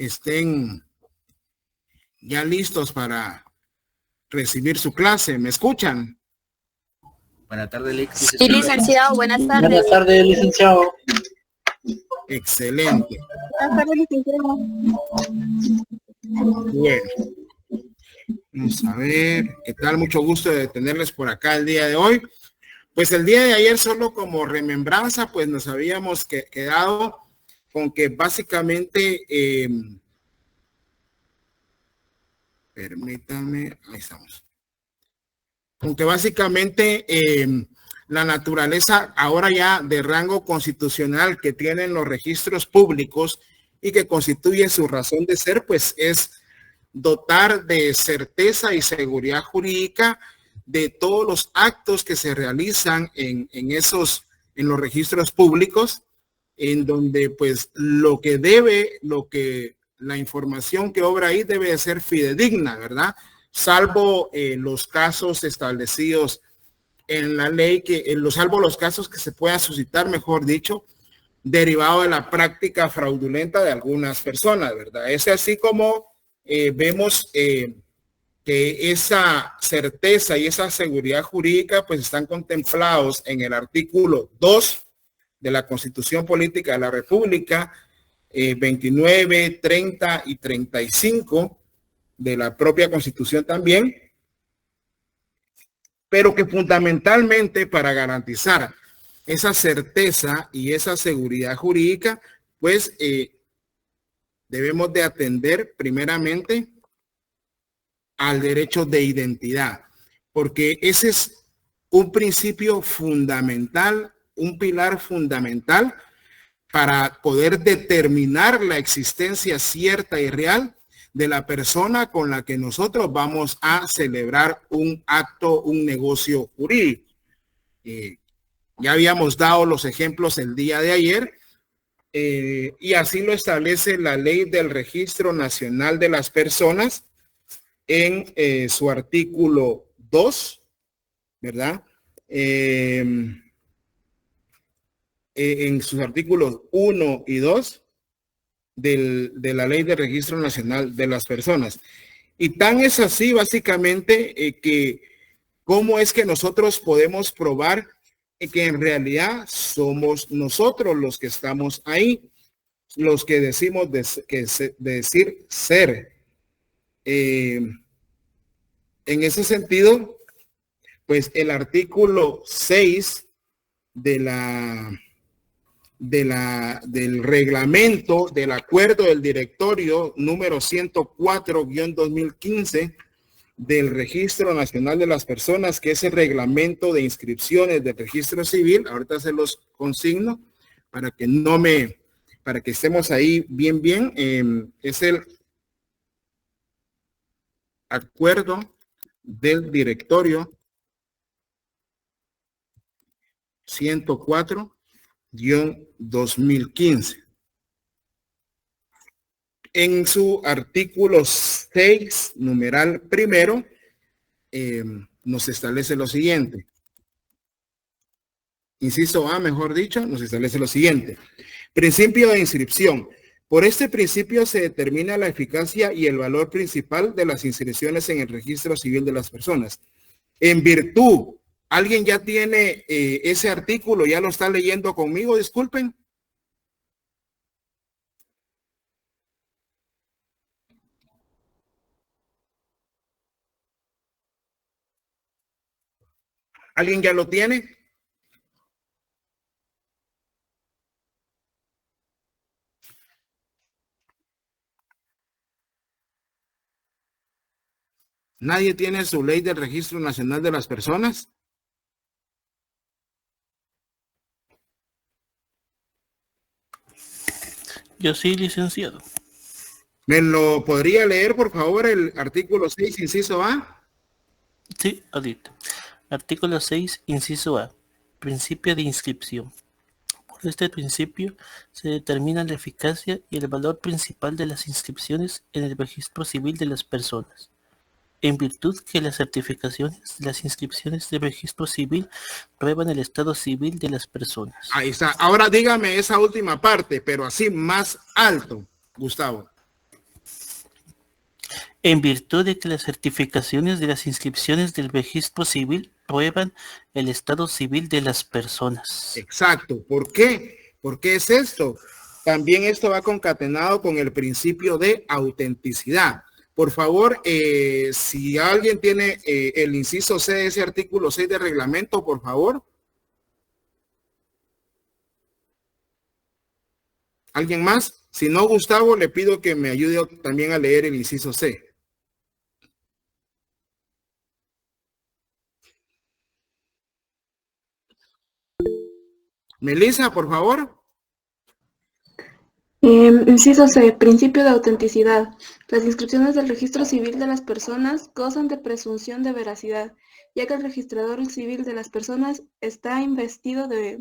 estén ya listos para recibir su clase. ¿Me escuchan? Buenas tardes, licenciado. Sí, licenciado, buenas tardes. Buenas tardes, licenciado. Excelente. Buenas tardes, licenciado. Bueno, vamos a ver, ¿qué tal? Mucho gusto de tenerles por acá el día de hoy. Pues el día de ayer, solo como remembranza, pues nos habíamos quedado con que básicamente, permítanme, ahí estamos. Con que básicamente la naturaleza ahora ya de rango constitucional que tienen los registros públicos y que constituye su razón de ser, pues es dotar de certeza y seguridad jurídica de todos los actos que se realizan en los registros públicos, en donde pues la información que obra ahí debe de ser fidedigna, ¿verdad? Salvo los casos establecidos en la ley, salvo los casos que se puedan suscitar, mejor dicho, derivado de la práctica fraudulenta de algunas personas, ¿verdad? Es así como vemos que esa certeza y esa seguridad jurídica pues están contemplados en el artículo 2 de la Constitución Política de la República, 29, 30 y 35 de la propia Constitución también, pero que fundamentalmente para garantizar esa certeza y esa seguridad jurídica, pues debemos de atender primeramente al derecho de identidad, porque ese es un principio fundamental, un pilar fundamental para poder determinar la existencia cierta y real de la persona con la que nosotros vamos a celebrar un acto, un negocio jurídico. Ya habíamos dado los ejemplos el día de ayer y así lo establece la Ley del Registro Nacional de las Personas en su artículo 2, ¿verdad? En sus artículos 1 y 2 de la Ley de Registro Nacional de las Personas. Y tan es así básicamente que cómo es que nosotros podemos probar que en realidad somos nosotros los que estamos ahí, los que decimos decir ser. En ese sentido, pues el artículo 6 del reglamento del acuerdo del directorio número 104-2015 del Registro Nacional de las Personas, que es el reglamento de inscripciones del registro civil. Ahorita se los consigno para que para que estemos ahí bien. Es el acuerdo del directorio 104-2015. En su artículo 6, numeral primero, nos establece lo siguiente. Inciso A, mejor dicho, nos establece lo siguiente. Principio de inscripción. Por este principio se determina la eficacia y el valor principal de las inscripciones en el registro civil de las personas. En virtud, ¿alguien ya tiene ese artículo? ¿Ya lo está leyendo conmigo? Disculpen. ¿Alguien ya lo tiene? ¿Nadie tiene su ley del Registro Nacional de las Personas? Yo sí, licenciado. ¿Me lo podría leer, por favor, el artículo 6, inciso A? Sí, ahorita. Artículo 6, inciso A. Principio de inscripción. Por este principio se determina la eficacia y el valor principal de las inscripciones en el registro civil de las personas, en virtud que las certificaciones de las inscripciones del registro civil prueban el estado civil de las personas. Ahí está. Ahora dígame esa última parte, pero así más alto, Gustavo. en virtud de que las certificaciones de las inscripciones del registro civil prueban el estado civil de las personas. Exacto. ¿Por qué? ¿Por qué es esto? También esto va concatenado con el principio de autenticidad. Por favor, si alguien tiene el inciso C de ese artículo 6 del reglamento, por favor. ¿Alguien más? Si no, Gustavo, le pido que me ayude también a leer el inciso C. Melissa, por favor. Inciso C. Principio de autenticidad. Las inscripciones del registro civil de las personas gozan de presunción de veracidad, ya que el registrador civil de las personas está investido de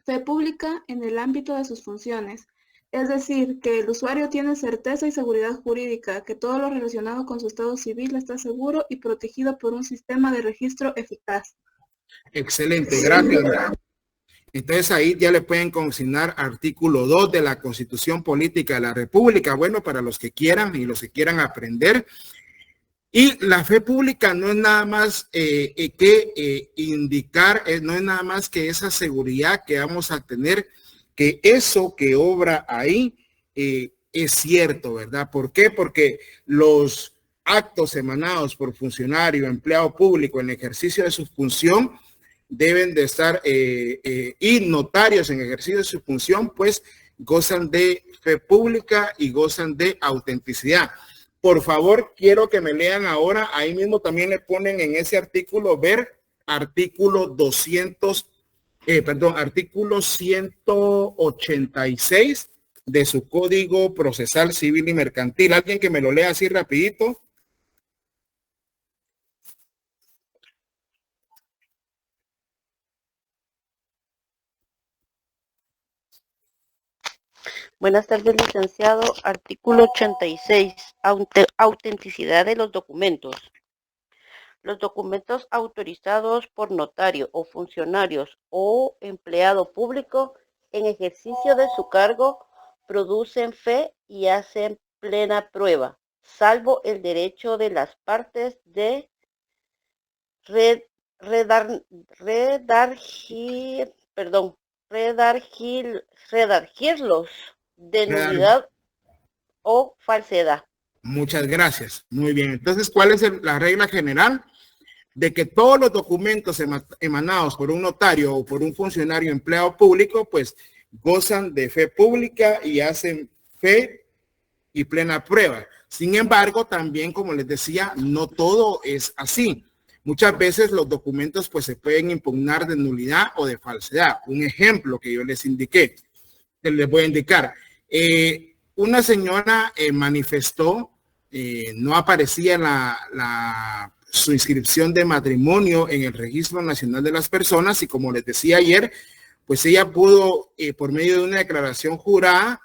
fe pública en el ámbito de sus funciones. Es decir, que el usuario tiene certeza y seguridad jurídica, que todo lo relacionado con su estado civil está seguro y protegido por un sistema de registro eficaz. Excelente, gracias. Entonces ahí ya le pueden consignar artículo 2 de la Constitución Política de la República. Bueno, para los que quieran y los que quieran aprender. Y la fe pública no es nada más que indicar, no es nada más que esa seguridad que vamos a tener, que eso que obra ahí es cierto, ¿verdad? ¿Por qué? Porque los actos emanados por funcionario, empleado público en ejercicio de su función deben de estar, y notarios en ejercicio de su función, pues gozan de fe pública y gozan de autenticidad. Por favor, quiero que me lean ahora, ahí mismo también le ponen en ese artículo, ver artículo artículo 186 de su Código Procesal Civil y Mercantil. Alguien que me lo lea así rapidito. Buenas tardes, licenciado. Artículo 86. Autenticidad de los documentos. Los documentos autorizados por notario o funcionarios o empleado público en ejercicio de su cargo producen fe y hacen plena prueba, salvo el derecho de las partes de redarguirlos de nulidad o falsedad. Muchas gracias. Muy bien. Entonces, ¿cuál es la regla general? De que todos los documentos emanados por un notario o por un funcionario empleado público, pues gozan de fe pública y hacen fe y plena prueba. Sin embargo, también, como les decía, no todo es así. Muchas veces los documentos pues se pueden impugnar de nulidad o de falsedad. Un ejemplo que yo les indiqué, les voy a indicar. Una señora manifestó, no aparecía su inscripción de matrimonio en el Registro Nacional de las Personas y como les decía ayer, pues ella pudo, por medio de una declaración jurada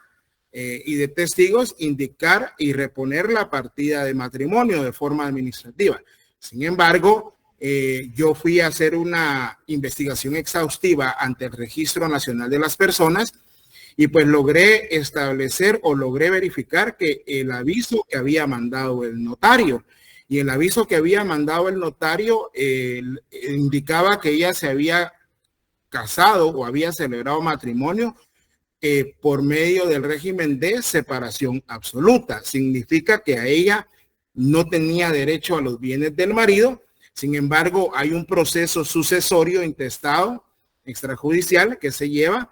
y de testigos, indicar y reponer la partida de matrimonio de forma administrativa. Sin embargo, yo fui a hacer una investigación exhaustiva ante el Registro Nacional de las Personas y pues logré establecer o logré verificar que el aviso que había mandado el notario y el aviso que había mandado el notario indicaba que ella se había casado o había celebrado matrimonio por medio del régimen de separación absoluta. Significa que a ella no tenía derecho a los bienes del marido. Sin embargo, hay un proceso sucesorio intestado extrajudicial que se lleva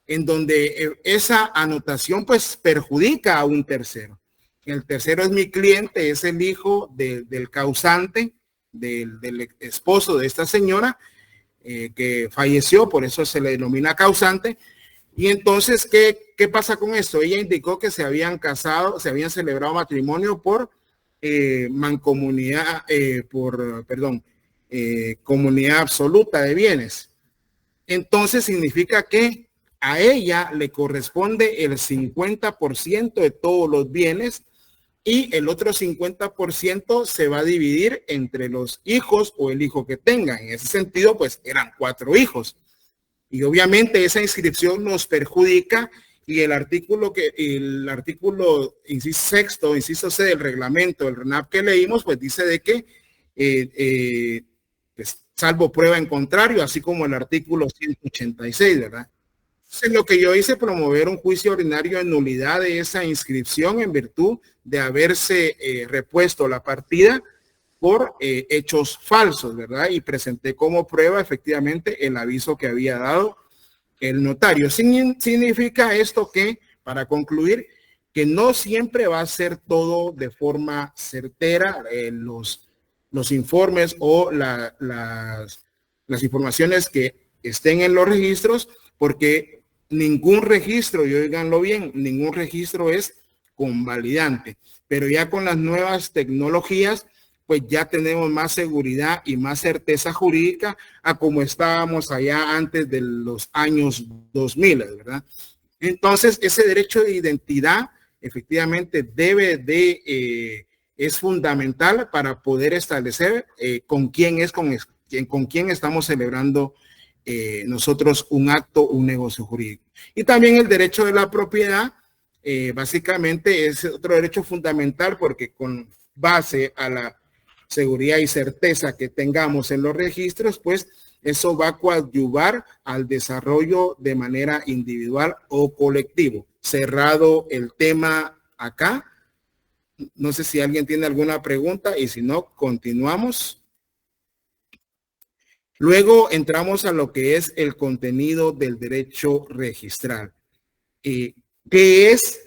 en donde esa anotación pues perjudica a un tercero. El tercero es mi cliente, es el hijo del causante, del esposo de esta señora que falleció, por eso se le denomina causante. Y entonces, ¿qué pasa con esto? Ella indicó que se habían casado, se habían celebrado matrimonio por mancomunidad, comunidad absoluta de bienes. Entonces significa que a ella le corresponde el 50% de todos los bienes y el otro 50% se va a dividir entre los hijos o el hijo que tengan. En ese sentido, pues eran 4 hijos. Y obviamente esa inscripción nos perjudica y el artículo inciso sexto, inciso C del reglamento del RENAP que leímos, pues dice de que pues, salvo prueba en contrario, así como el artículo 186, ¿verdad? Entonces, lo que yo hice es promover un juicio ordinario en nulidad de esa inscripción en virtud de haberse repuesto la partida por hechos falsos, ¿verdad? Y presenté como prueba efectivamente el aviso que había dado el notario. Significa esto que, para concluir, que no siempre va a ser todo de forma certera, los informes o las informaciones que estén en los registros, porque ningún registro, y óiganlo bien, ningún registro es convalidante, pero ya con las nuevas tecnologías, pues ya tenemos más seguridad y más certeza jurídica a como estábamos allá antes de los años 2000, ¿verdad? Entonces, ese derecho de identidad efectivamente es fundamental para poder establecer con quién estamos celebrando nosotros un acto, un negocio jurídico. Y también el derecho de la propiedad, básicamente es otro derecho fundamental porque con base a la seguridad y certeza que tengamos en los registros, pues eso va a coadyuvar al desarrollo de manera individual o colectivo. Cerrado el tema acá. No sé si alguien tiene alguna pregunta y si no, continuamos. Luego entramos a lo que es el contenido del derecho registral. ¿Qué es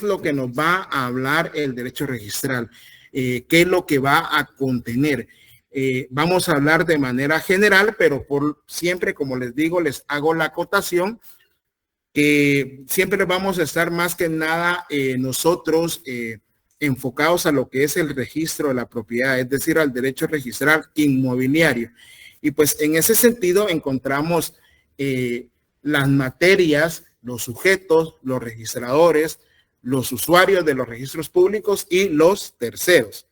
lo que nos va a hablar el derecho registral? ¿Qué es lo que va a contener? Vamos a hablar de manera general, pero por siempre, como les digo, les hago la acotación que siempre vamos a estar más que nada nosotros enfocados a lo que es el registro de la propiedad, es decir, al derecho registral inmobiliario. Y pues en ese sentido encontramos las materias, los sujetos, los registradores, los usuarios de los registros públicos y los terceros.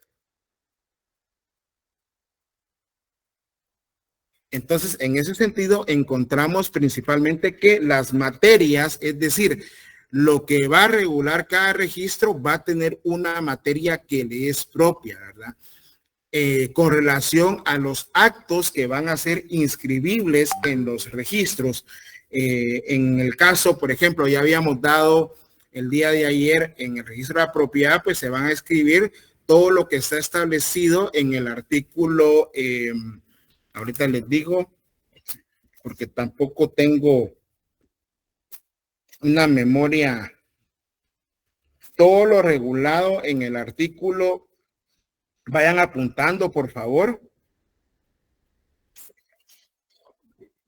Entonces, en ese sentido, encontramos principalmente que las materias, es decir, lo que va a regular cada registro va a tener una materia que le es propia, ¿verdad? Con relación a los actos que van a ser inscribibles en los registros. En el caso, por ejemplo, ya habíamos dado el día de ayer en el registro de la propiedad, pues se van a escribir todo lo que está establecido en el artículo, ahorita les digo, porque tampoco tengo una memoria, todo lo regulado en el artículo, vayan apuntando por favor,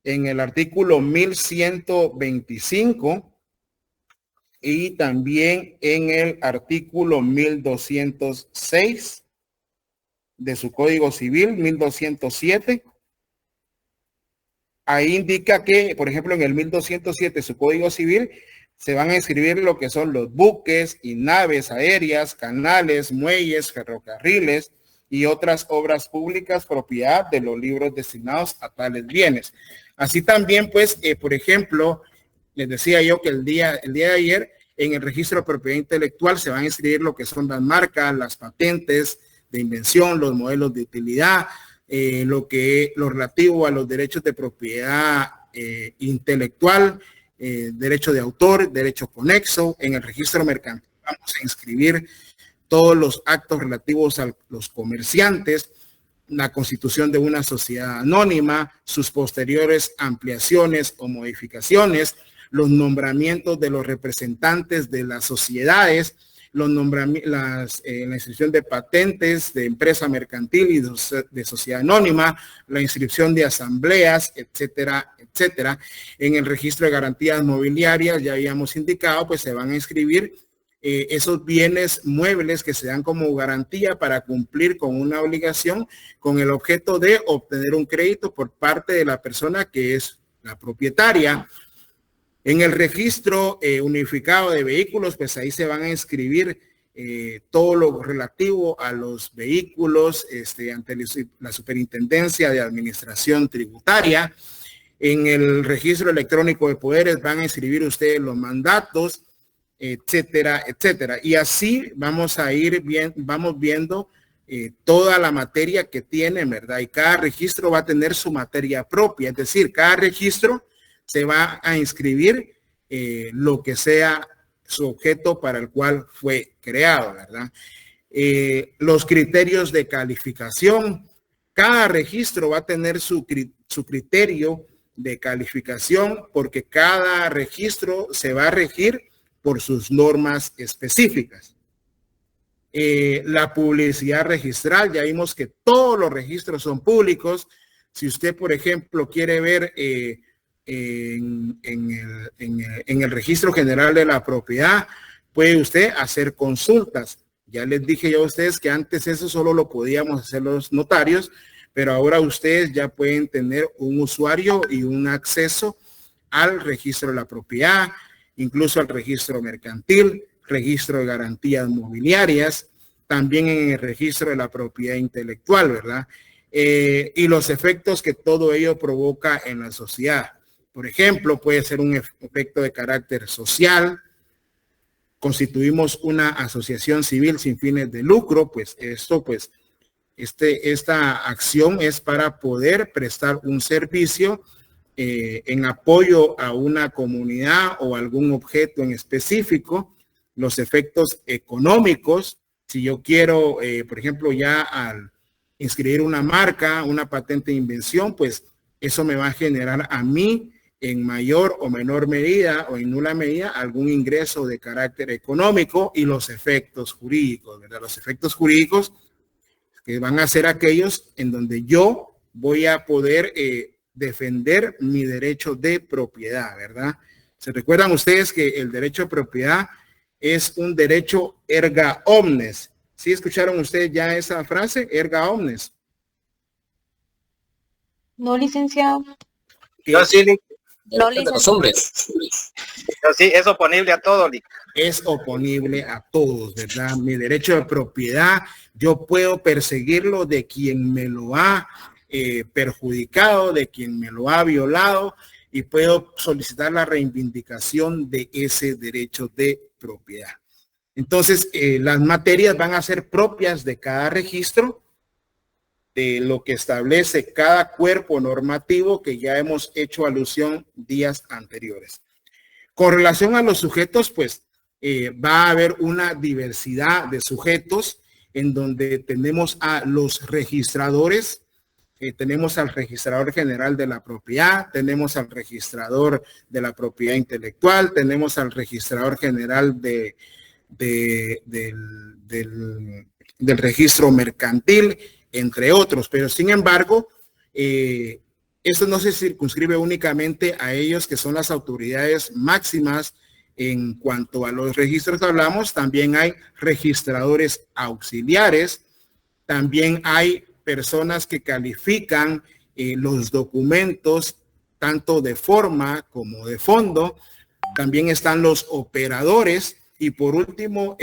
en el artículo 1125 y también en el artículo 1206 de su Código Civil, 1207. Ahí indica que, por ejemplo, en el 1207 su Código Civil se van a escribir lo que son los buques y naves aéreas, canales, muelles, ferrocarriles y otras obras públicas propiedad de los libros destinados a tales bienes. Así también, pues, por ejemplo, les decía yo que el día de ayer en el registro de propiedad intelectual se van a inscribir lo que son las marcas, las patentes de invención, los modelos de utilidad, lo relativo a los derechos de propiedad intelectual, derecho de autor, derecho conexo. En el registro mercantil vamos a inscribir todos los actos relativos a los comerciantes, la constitución de una sociedad anónima, sus posteriores ampliaciones o modificaciones, los nombramientos de los representantes de las sociedades, la inscripción de patentes de empresa mercantil y de sociedad anónima, la inscripción de asambleas, etcétera, etcétera. En el registro de garantías mobiliarias, ya habíamos indicado, pues se van a inscribir esos bienes muebles que se dan como garantía para cumplir con una obligación con el objeto de obtener un crédito por parte de la persona que es la propietaria. En el registro unificado de vehículos, pues ahí se van a inscribir todo lo relativo a los vehículos ante la Superintendencia de Administración Tributaria. En el registro electrónico de poderes van a inscribir ustedes los mandatos, etcétera, etcétera. Y así vamos a ir vamos viendo toda la materia que tiene, ¿verdad? Y cada registro va a tener su materia propia, es decir, cada registro se va a inscribir lo que sea su objeto para el cual fue creado, ¿verdad? Los criterios de calificación, cada registro va a tener su criterio de calificación porque cada registro se va a regir por sus normas específicas. La publicidad registral, ya vimos que todos los registros son públicos. Si usted, por ejemplo, quiere ver en el registro general de la propiedad, puede usted hacer consultas. Ya les dije yo a ustedes que antes eso solo lo podíamos hacer los notarios, pero ahora ustedes ya pueden tener un usuario y un acceso al registro de la propiedad, incluso al registro mercantil, registro de garantías mobiliarias, también en el registro de la propiedad intelectual, ¿verdad? Y los efectos que todo ello provoca en la sociedad. Por ejemplo, puede ser un efecto de carácter social. Constituimos una asociación civil sin fines de lucro, pues esto, pues, esta acción es para poder prestar un servicio en apoyo a una comunidad o algún objeto en específico. Los efectos económicos, si yo quiero, por ejemplo, ya al inscribir una marca, una patente de invención, pues eso me va a generar a mí en mayor o menor medida o en nula medida algún ingreso de carácter económico. Y los efectos jurídicos, ¿verdad? Los efectos jurídicos que van a ser aquellos en donde yo voy a poder defender mi derecho de propiedad, ¿verdad? ¿Se recuerdan ustedes que el derecho de propiedad es un derecho erga omnes? ¿Sí escucharon ustedes ya esa frase, erga omnes? No, licenciado. Yo sí, No, de los licenciado. hombres. Yo sí, es oponible a todo. Es oponible a todos, ¿verdad? Mi derecho de propiedad, yo puedo perseguirlo de quien me lo ha perjudicado, de quien me lo ha violado, y puedo solicitar la reivindicación de ese derecho de propiedad. Entonces, las materias van a ser propias de cada registro, de lo que establece cada cuerpo normativo que ya hemos hecho alusión días anteriores. Con relación a los sujetos, pues va a haber una diversidad de sujetos en donde tenemos a los registradores, tenemos al registrador general de la propiedad, tenemos al registrador de la propiedad intelectual, tenemos al registrador general del registro mercantil, entre otros. Pero sin embargo, esto no se circunscribe únicamente a ellos que son las autoridades máximas en cuanto a los registros que hablamos. También hay registradores auxiliares, también hay personas que califican los documentos tanto de forma como de fondo. También están los operadores y por último,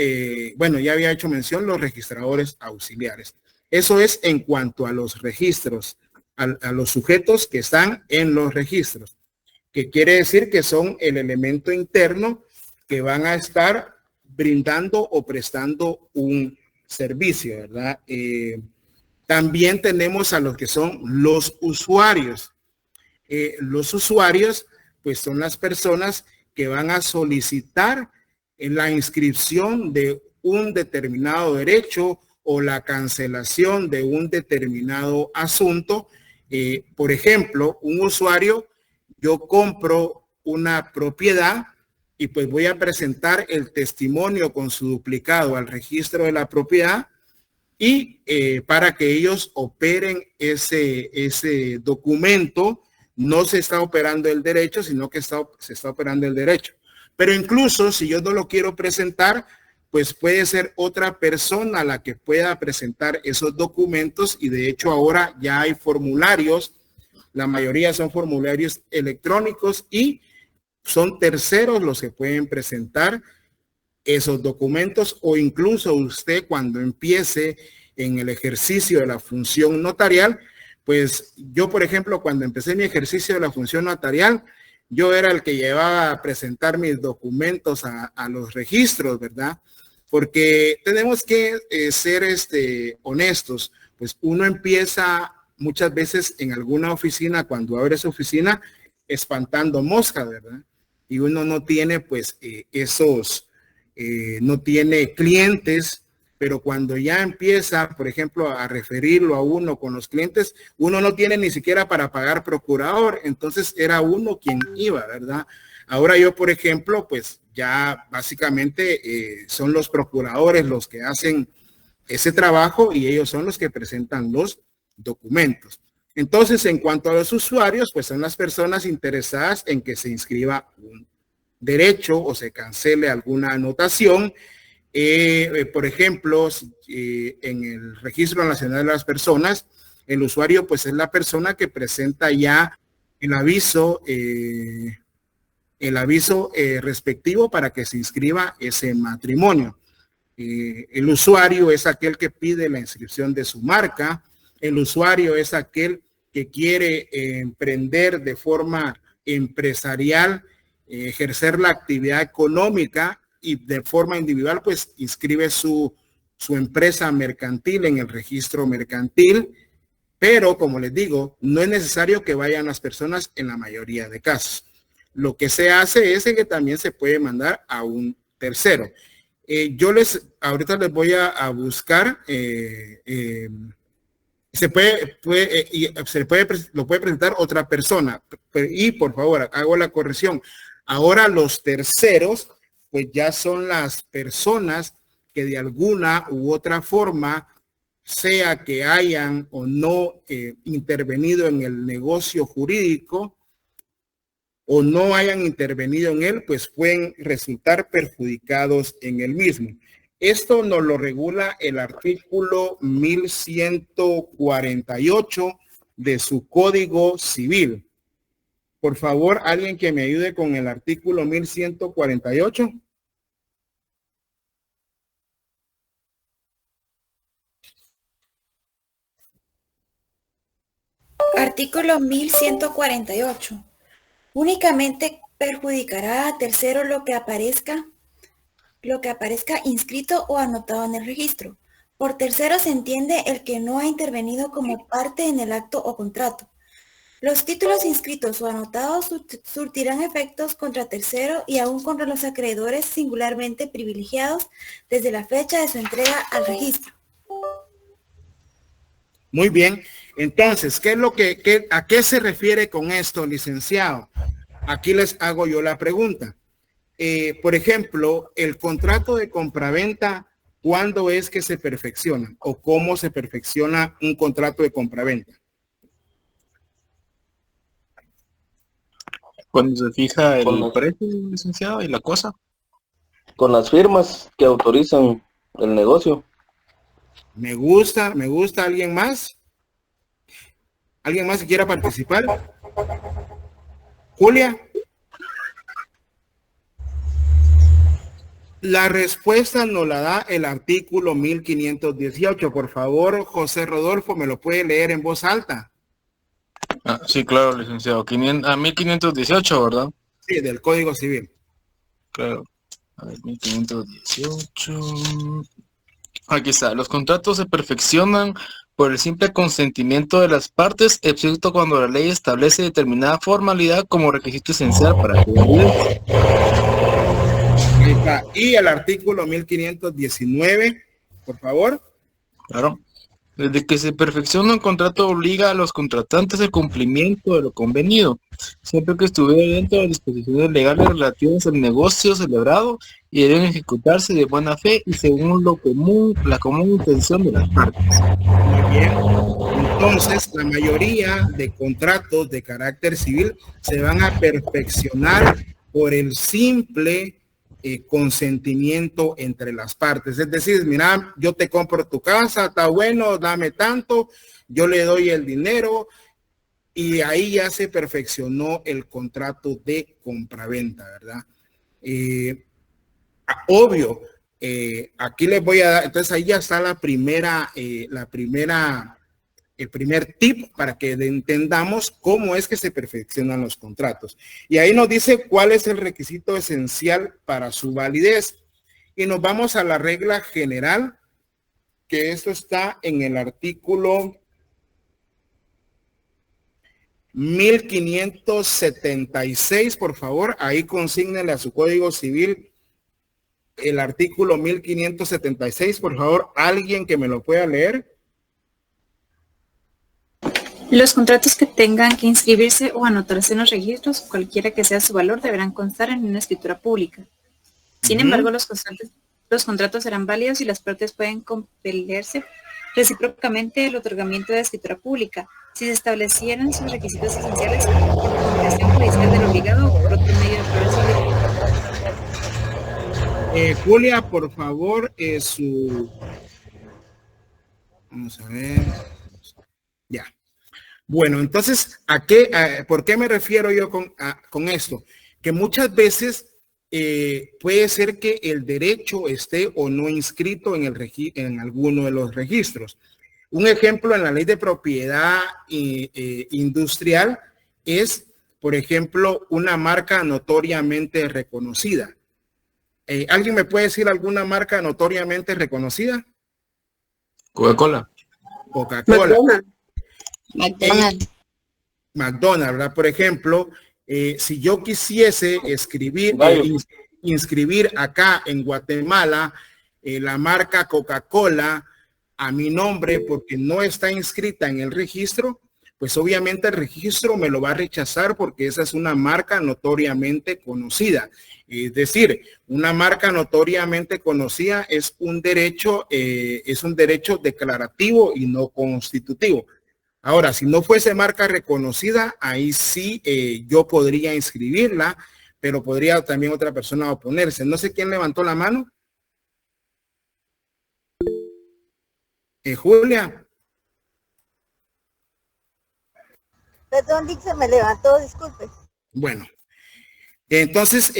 bueno, ya había hecho mención los registradores auxiliares. Eso es en cuanto a los registros, a los sujetos que están en los registros, que quiere decir que son el elemento interno que van a estar brindando o prestando un servicio, ¿verdad? También tenemos a los que son los usuarios. Los usuarios, pues son las personas que van a solicitar la inscripción de un determinado derecho o la cancelación de un determinado asunto. Por ejemplo, un usuario, yo compro una propiedad y pues voy a presentar el testimonio con su duplicado al registro de la propiedad y para que ellos operen ese documento. No se está operando el derecho, sino que se está operando el derecho. Pero incluso si yo no lo quiero presentar, pues puede ser otra persona la que pueda presentar esos documentos, y de hecho ahora ya hay formularios, la mayoría son formularios electrónicos y son terceros los que pueden presentar esos documentos, o incluso usted cuando empiece en el ejercicio de la función notarial Pues yo, por ejemplo, cuando empecé mi ejercicio de la función notarial, yo era el que llevaba a presentar mis documentos a los registros, ¿verdad? Porque tenemos que ser honestos. Pues uno empieza muchas veces en alguna oficina, cuando abre su oficina, espantando moscas, ¿verdad? Y uno no tiene pues no tiene clientes, pero cuando ya empieza, por ejemplo, a referirlo a uno con los clientes, uno no tiene ni siquiera para pagar procurador, entonces era uno quien iba, ¿verdad? Ahora yo, por ejemplo, pues ya básicamente son los procuradores los que hacen ese trabajo y ellos son los que presentan los documentos. Entonces, en cuanto a los usuarios, pues son las personas interesadas en que se inscriba un derecho o se cancele alguna anotación. Por ejemplo, en el Registro Nacional de las Personas, el usuario pues es la persona que presenta ya el aviso respectivo para que se inscriba ese matrimonio. El usuario es aquel que pide la inscripción de su marca. El usuario es aquel que quiere emprender de forma empresarial, ejercer la actividad económica y de forma individual, pues inscribe su empresa mercantil en el registro mercantil. Pero, como les digo, no es necesario que vayan las personas en la mayoría de casos. Lo que se hace es que también se puede mandar a un tercero. Ahorita les voy a buscar, lo puede presentar otra persona. Y por favor, hago la corrección. Ahora los terceros, pues ya son las personas que de alguna u otra forma, sea que hayan o no intervenido en el negocio jurídico o no hayan intervenido en él, pues pueden resultar perjudicados en el mismo. Esto nos lo regula el artículo 1148 de su Código Civil. Por favor, alguien que me ayude con el artículo 1148. Artículo 1148. Únicamente perjudicará a tercero lo que aparezca inscrito o anotado en el registro. Por tercero se entiende el que no ha intervenido como parte en el acto o contrato. Los títulos inscritos o anotados surtirán efectos contra tercero y aún contra los acreedores singularmente privilegiados desde la fecha de su entrega al registro. Muy bien. Entonces, ¿a qué se refiere con esto, licenciado? Aquí les hago yo la pregunta. Por ejemplo, el contrato de compraventa, ¿cuándo es que se perfecciona? ¿O cómo se perfecciona un contrato de compraventa? Cuando se fija el precio, licenciado, y la cosa. Con las firmas que autorizan el negocio. Me gusta. ¿Alguien más? ¿Alguien más que quiera participar? Julia. La respuesta nos la da el artículo 1518. Por favor, José Rodolfo, ¿me lo puede leer en voz alta? Sí, claro, licenciado. 1518, ¿verdad? Sí, del Código Civil. Claro. A ver, 1518. Aquí está. Los contratos se perfeccionan por el simple consentimiento de las partes, excepto cuando la ley establece determinada formalidad como requisito esencial para que y el artículo 1519, por favor. Claro. Desde que se perfecciona un contrato obliga a los contratantes el cumplimiento de lo convenido, siempre que estuviera dentro de las disposiciones legales relativas al negocio celebrado y deben ejecutarse de buena fe y según la común intención de las partes. Muy bien. Entonces, la mayoría de contratos de carácter civil se van a perfeccionar por el simple consentimiento entre las partes. Es decir, mira, yo te compro tu casa, está bueno, dame tanto, yo le doy el dinero y ahí ya se perfeccionó el contrato de compraventa, ¿verdad? Obvio, aquí les voy a dar, entonces ahí ya está la primera el primer tip para que entendamos cómo es que se perfeccionan los contratos. Y ahí nos dice cuál es el requisito esencial para su validez. Y nos vamos a la regla general, que esto está en el artículo 1576, por favor. Ahí consígnele a su Código Civil el artículo 1576, por favor. Alguien que me lo pueda leer. Los contratos que tengan que inscribirse o anotarse en los registros, cualquiera que sea su valor, deberán constar en una escritura pública. Sin embargo, los contratos serán válidos y las partes pueden compelerse recíprocamente el otorgamiento de escritura pública si se establecieran sus requisitos esenciales por comunicación judicial del obligado o por otro medio de prueba civil. Julia, por favor, Vamos a ver. Ya. Bueno, entonces, ¿por qué me refiero yo con esto? Que muchas veces puede ser que el derecho esté o no inscrito en alguno de los registros. Un ejemplo en la ley de propiedad industrial es, por ejemplo, una marca notoriamente reconocida. ¿Alguien me puede decir alguna marca notoriamente reconocida? Coca-Cola. Coca-Cola. McDonald's. McDonald's, ¿verdad? Por ejemplo, si yo quisiese inscribir acá en Guatemala la marca Coca-Cola a mi nombre porque no está inscrita en el registro, pues obviamente el registro me lo va a rechazar porque esa es una marca notoriamente conocida. Es decir, una marca notoriamente conocida es un derecho declarativo y no constitutivo. Ahora, si no fuese marca reconocida, ahí sí yo podría inscribirla, pero podría también otra persona oponerse. No sé quién levantó la mano. Julia. Perdón, Dick, se me levantó, disculpe. Bueno, entonces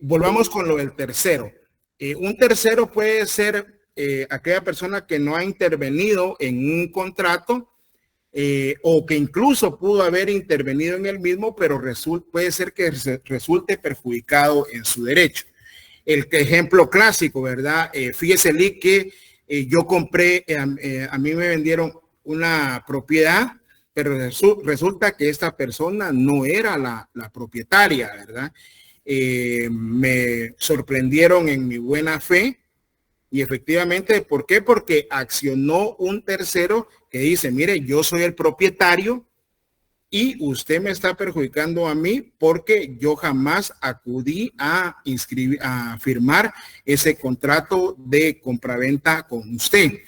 volvamos con lo del tercero. Un tercero puede ser aquella persona que no ha intervenido en un contrato o que incluso pudo haber intervenido en el mismo, pero puede ser que resulte perjudicado en su derecho. El ejemplo clásico, ¿verdad? Fíjese, Lee, que yo compré, a mí me vendieron una propiedad, pero resulta que esta persona no era la propietaria, ¿verdad? Me sorprendieron en mi buena fe y efectivamente, ¿por qué? Porque accionó un tercero que dice, mire, yo soy el propietario y usted me está perjudicando a mí porque yo jamás acudí a firmar ese contrato de compraventa con usted.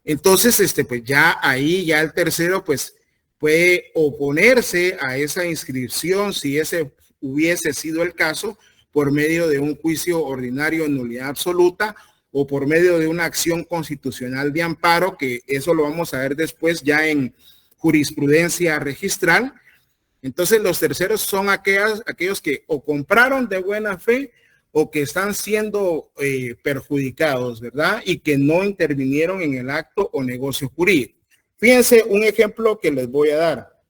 Entonces, pues ya ahí, ya el tercero, pues puede oponerse a esa inscripción si ese hubiese sido el caso por medio de un juicio ordinario en nulidad absoluta o por medio de una acción constitucional de amparo, que eso lo vamos a ver después ya en jurisprudencia registral. Entonces los terceros son aquellos que o compraron de buena fe o que están siendo perjudicados, ¿verdad? Y que no intervinieron en el acto o negocio jurídico. Fíjense un ejemplo que les voy a dar.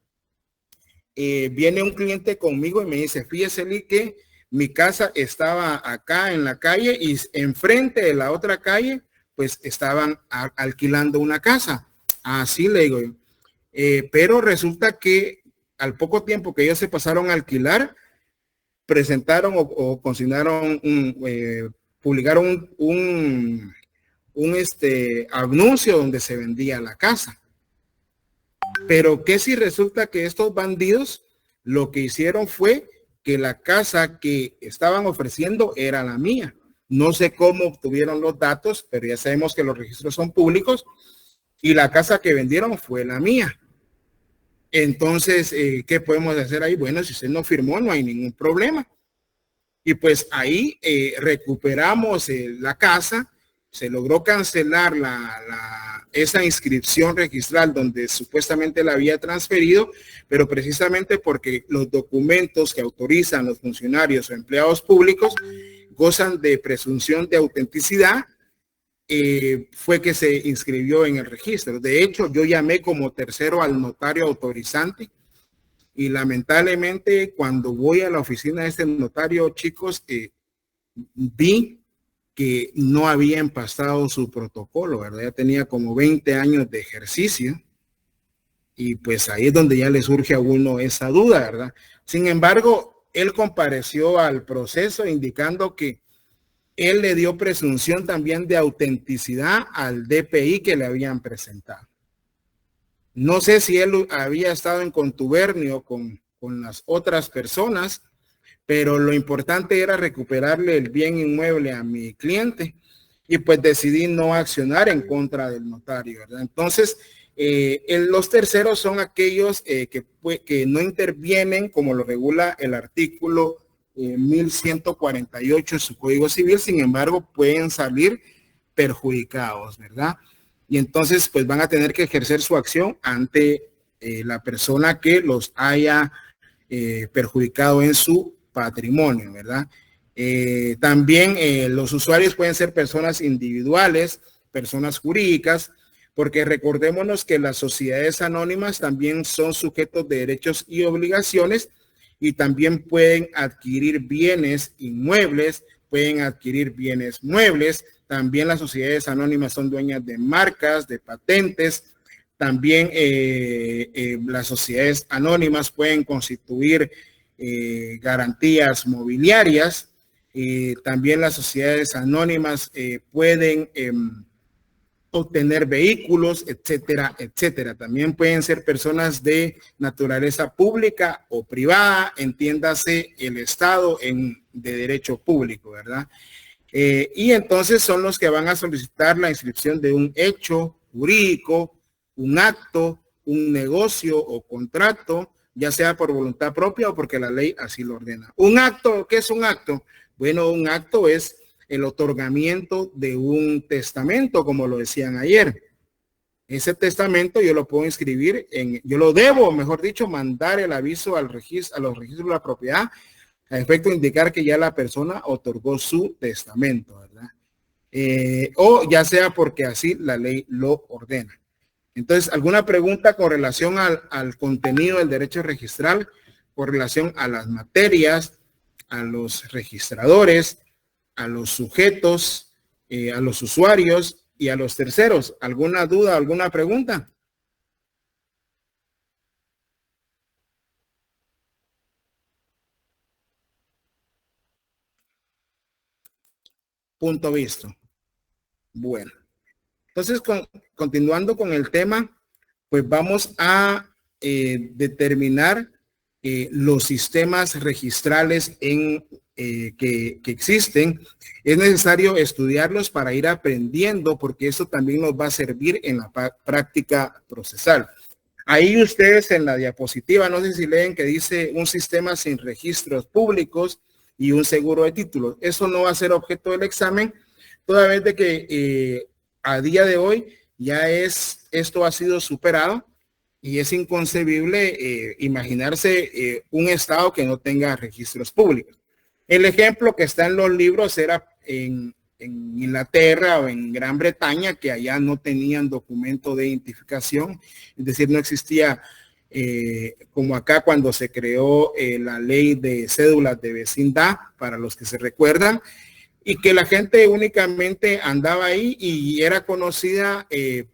Viene un cliente conmigo y me dice, fíjese, Lee, que mi casa estaba acá en la calle y enfrente de la otra calle, pues estaban alquilando una casa. Así le digo yo. Pero resulta que al poco tiempo que ellos se pasaron a alquilar, presentaron o consignaron, publicaron un anuncio donde se vendía la casa. Pero ¿qué si resulta que estos bandidos lo que hicieron fue que la casa que estaban ofreciendo era la mía? No sé cómo obtuvieron los datos, pero ya sabemos que los registros son públicos y la casa que vendieron fue la mía. Entonces, ¿qué podemos hacer ahí? Bueno, si usted no firmó, no hay ningún problema. Y pues ahí recuperamos la casa, se logró cancelar esa inscripción registral donde supuestamente la había transferido, pero precisamente porque los documentos que autorizan los funcionarios o empleados públicos gozan de presunción de autenticidad, fue que se inscribió en el registro. De hecho, yo llamé como tercero al notario autorizante y lamentablemente cuando voy a la oficina de este notario, chicos, vi que no habían pasado su protocolo, ¿verdad? Ya tenía como 20 años de ejercicio y pues ahí es donde ya le surge a uno esa duda, ¿verdad? Sin embargo, él compareció al proceso indicando que él le dio presunción también de autenticidad al DPI que le habían presentado. No sé si él había estado en contubernio con las otras personas, pero lo importante era recuperarle el bien inmueble a mi cliente y pues decidí no accionar en contra del notario, ¿verdad? Entonces, los terceros son aquellos que no intervienen como lo regula el artículo 1148 de su Código Civil, sin embargo, pueden salir perjudicados, ¿verdad? Y entonces, pues van a tener que ejercer su acción ante la persona que los haya perjudicado en su patrimonio, ¿verdad? También los usuarios pueden ser personas individuales, personas jurídicas, porque recordémonos que las sociedades anónimas también son sujetos de derechos y obligaciones y también pueden adquirir bienes inmuebles, pueden adquirir bienes muebles. También las sociedades anónimas son dueñas de marcas, de patentes. También las sociedades anónimas pueden constituir garantías mobiliarias. También las sociedades anónimas pueden obtener vehículos, etcétera, etcétera. También pueden ser personas de naturaleza pública o privada, entiéndase el Estado de derecho público, ¿verdad? Y entonces son los que van a solicitar la inscripción de un hecho jurídico, un acto, un negocio o contrato, ya sea por voluntad propia o porque la ley así lo ordena. Un acto, ¿qué es un acto? Bueno, un acto es el otorgamiento de un testamento, como lo decían ayer. Ese testamento yo lo puedo inscribir yo lo debo, mejor dicho, mandar el aviso a los registros de la propiedad a efecto de indicar que ya la persona otorgó su testamento, ¿verdad? O ya sea porque así la ley lo ordena. Entonces, ¿alguna pregunta con relación al contenido del derecho registral, con relación a las materias, a los registradores, a los sujetos, a los usuarios y a los terceros? ¿Alguna duda, alguna pregunta? Punto visto. Bueno, entonces continuando con el tema, pues vamos a determinar los sistemas registrales que existen. Es necesario estudiarlos para ir aprendiendo, porque eso también nos va a servir en la práctica procesal. Ahí ustedes en la diapositiva, no sé si leen que dice un sistema sin registros públicos y un seguro de títulos. Eso no va a ser objeto del examen, toda vez de que a día de hoy ya esto ha sido superado y es inconcebible imaginarse un estado que no tenga registros públicos. El ejemplo que está en los libros era en Inglaterra o en Gran Bretaña, que allá no tenían documento de identificación, es decir, no existía como acá cuando se creó la ley de cédulas de vecindad, para los que se recuerdan, y que la gente únicamente andaba ahí y era conocida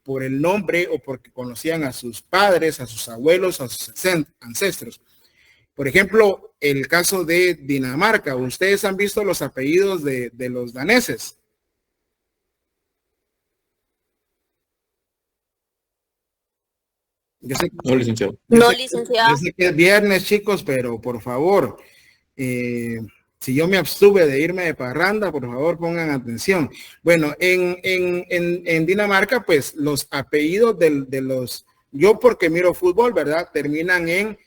por el nombre o porque conocían a sus padres, a sus abuelos, a sus ancestros. Por ejemplo, el caso de Dinamarca. Ustedes han visto los apellidos de los daneses. Yo sé, No, licenciado. No, licenciado. Yo sé que es viernes, chicos, pero por favor, si yo me abstuve de irme de parranda, por favor pongan atención. Bueno, en Dinamarca, pues los apellidos de los, yo porque miro fútbol, ¿verdad? Terminan en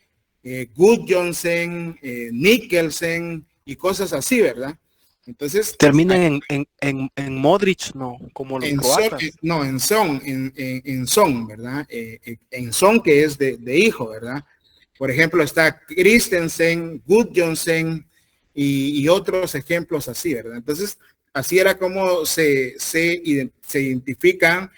Gudjonsen, Mikkelsen y cosas así, ¿verdad? Entonces terminan en Modric, no, como los croatas. No, en son, ¿verdad? En son, que es de hijo, ¿verdad? Por ejemplo, está Christensen, Gudjonsen y otros ejemplos así, ¿verdad? Entonces, Así era como se identifican,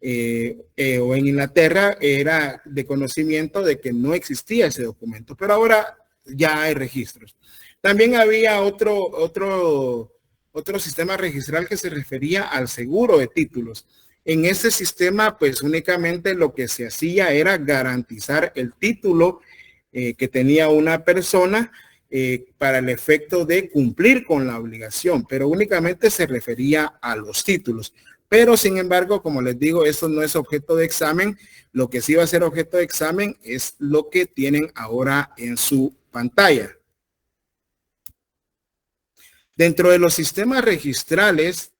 o en Inglaterra era de conocimiento de que no existía ese documento, pero ahora ya hay registros. También había otro sistema registral que se refería al seguro de títulos. En ese sistema, pues únicamente lo que se hacía era garantizar el título que tenía una persona para el efecto de cumplir con la obligación, pero únicamente se refería a los títulos. Pero sin embargo, como les digo, esto no es objeto de examen. Lo que sí va a ser objeto de examen es lo que tienen ahora en su pantalla. Dentro de los sistemas registrales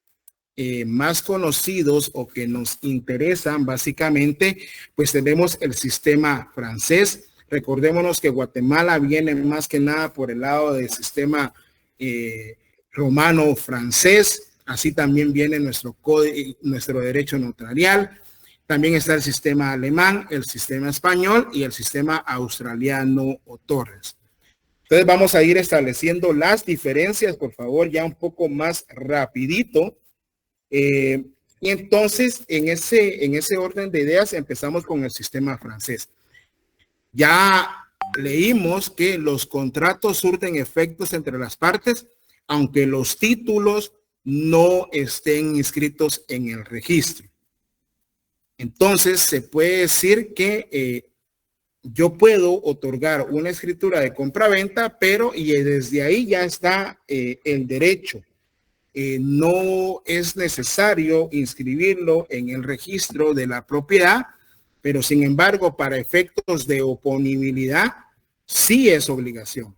más conocidos o que nos interesan básicamente, pues tenemos el sistema francés. Recordémonos que Guatemala viene más que nada por el lado del sistema romano francés. Así también viene nuestro derecho notarial. También está el sistema alemán, el sistema español y el sistema australiano o Torres. Entonces vamos a ir estableciendo las diferencias, por favor, ya un poco más rapidito. Y entonces, en ese orden de ideas, empezamos con el sistema francés. Ya leímos que los contratos surten efectos entre las partes, aunque los títulos no estén inscritos en el registro. Entonces, se puede decir que yo puedo otorgar una escritura de compra-venta, pero desde ahí ya está el derecho. No es necesario inscribirlo en el registro de la propiedad, pero sin embargo, para efectos de oponibilidad, sí es obligación.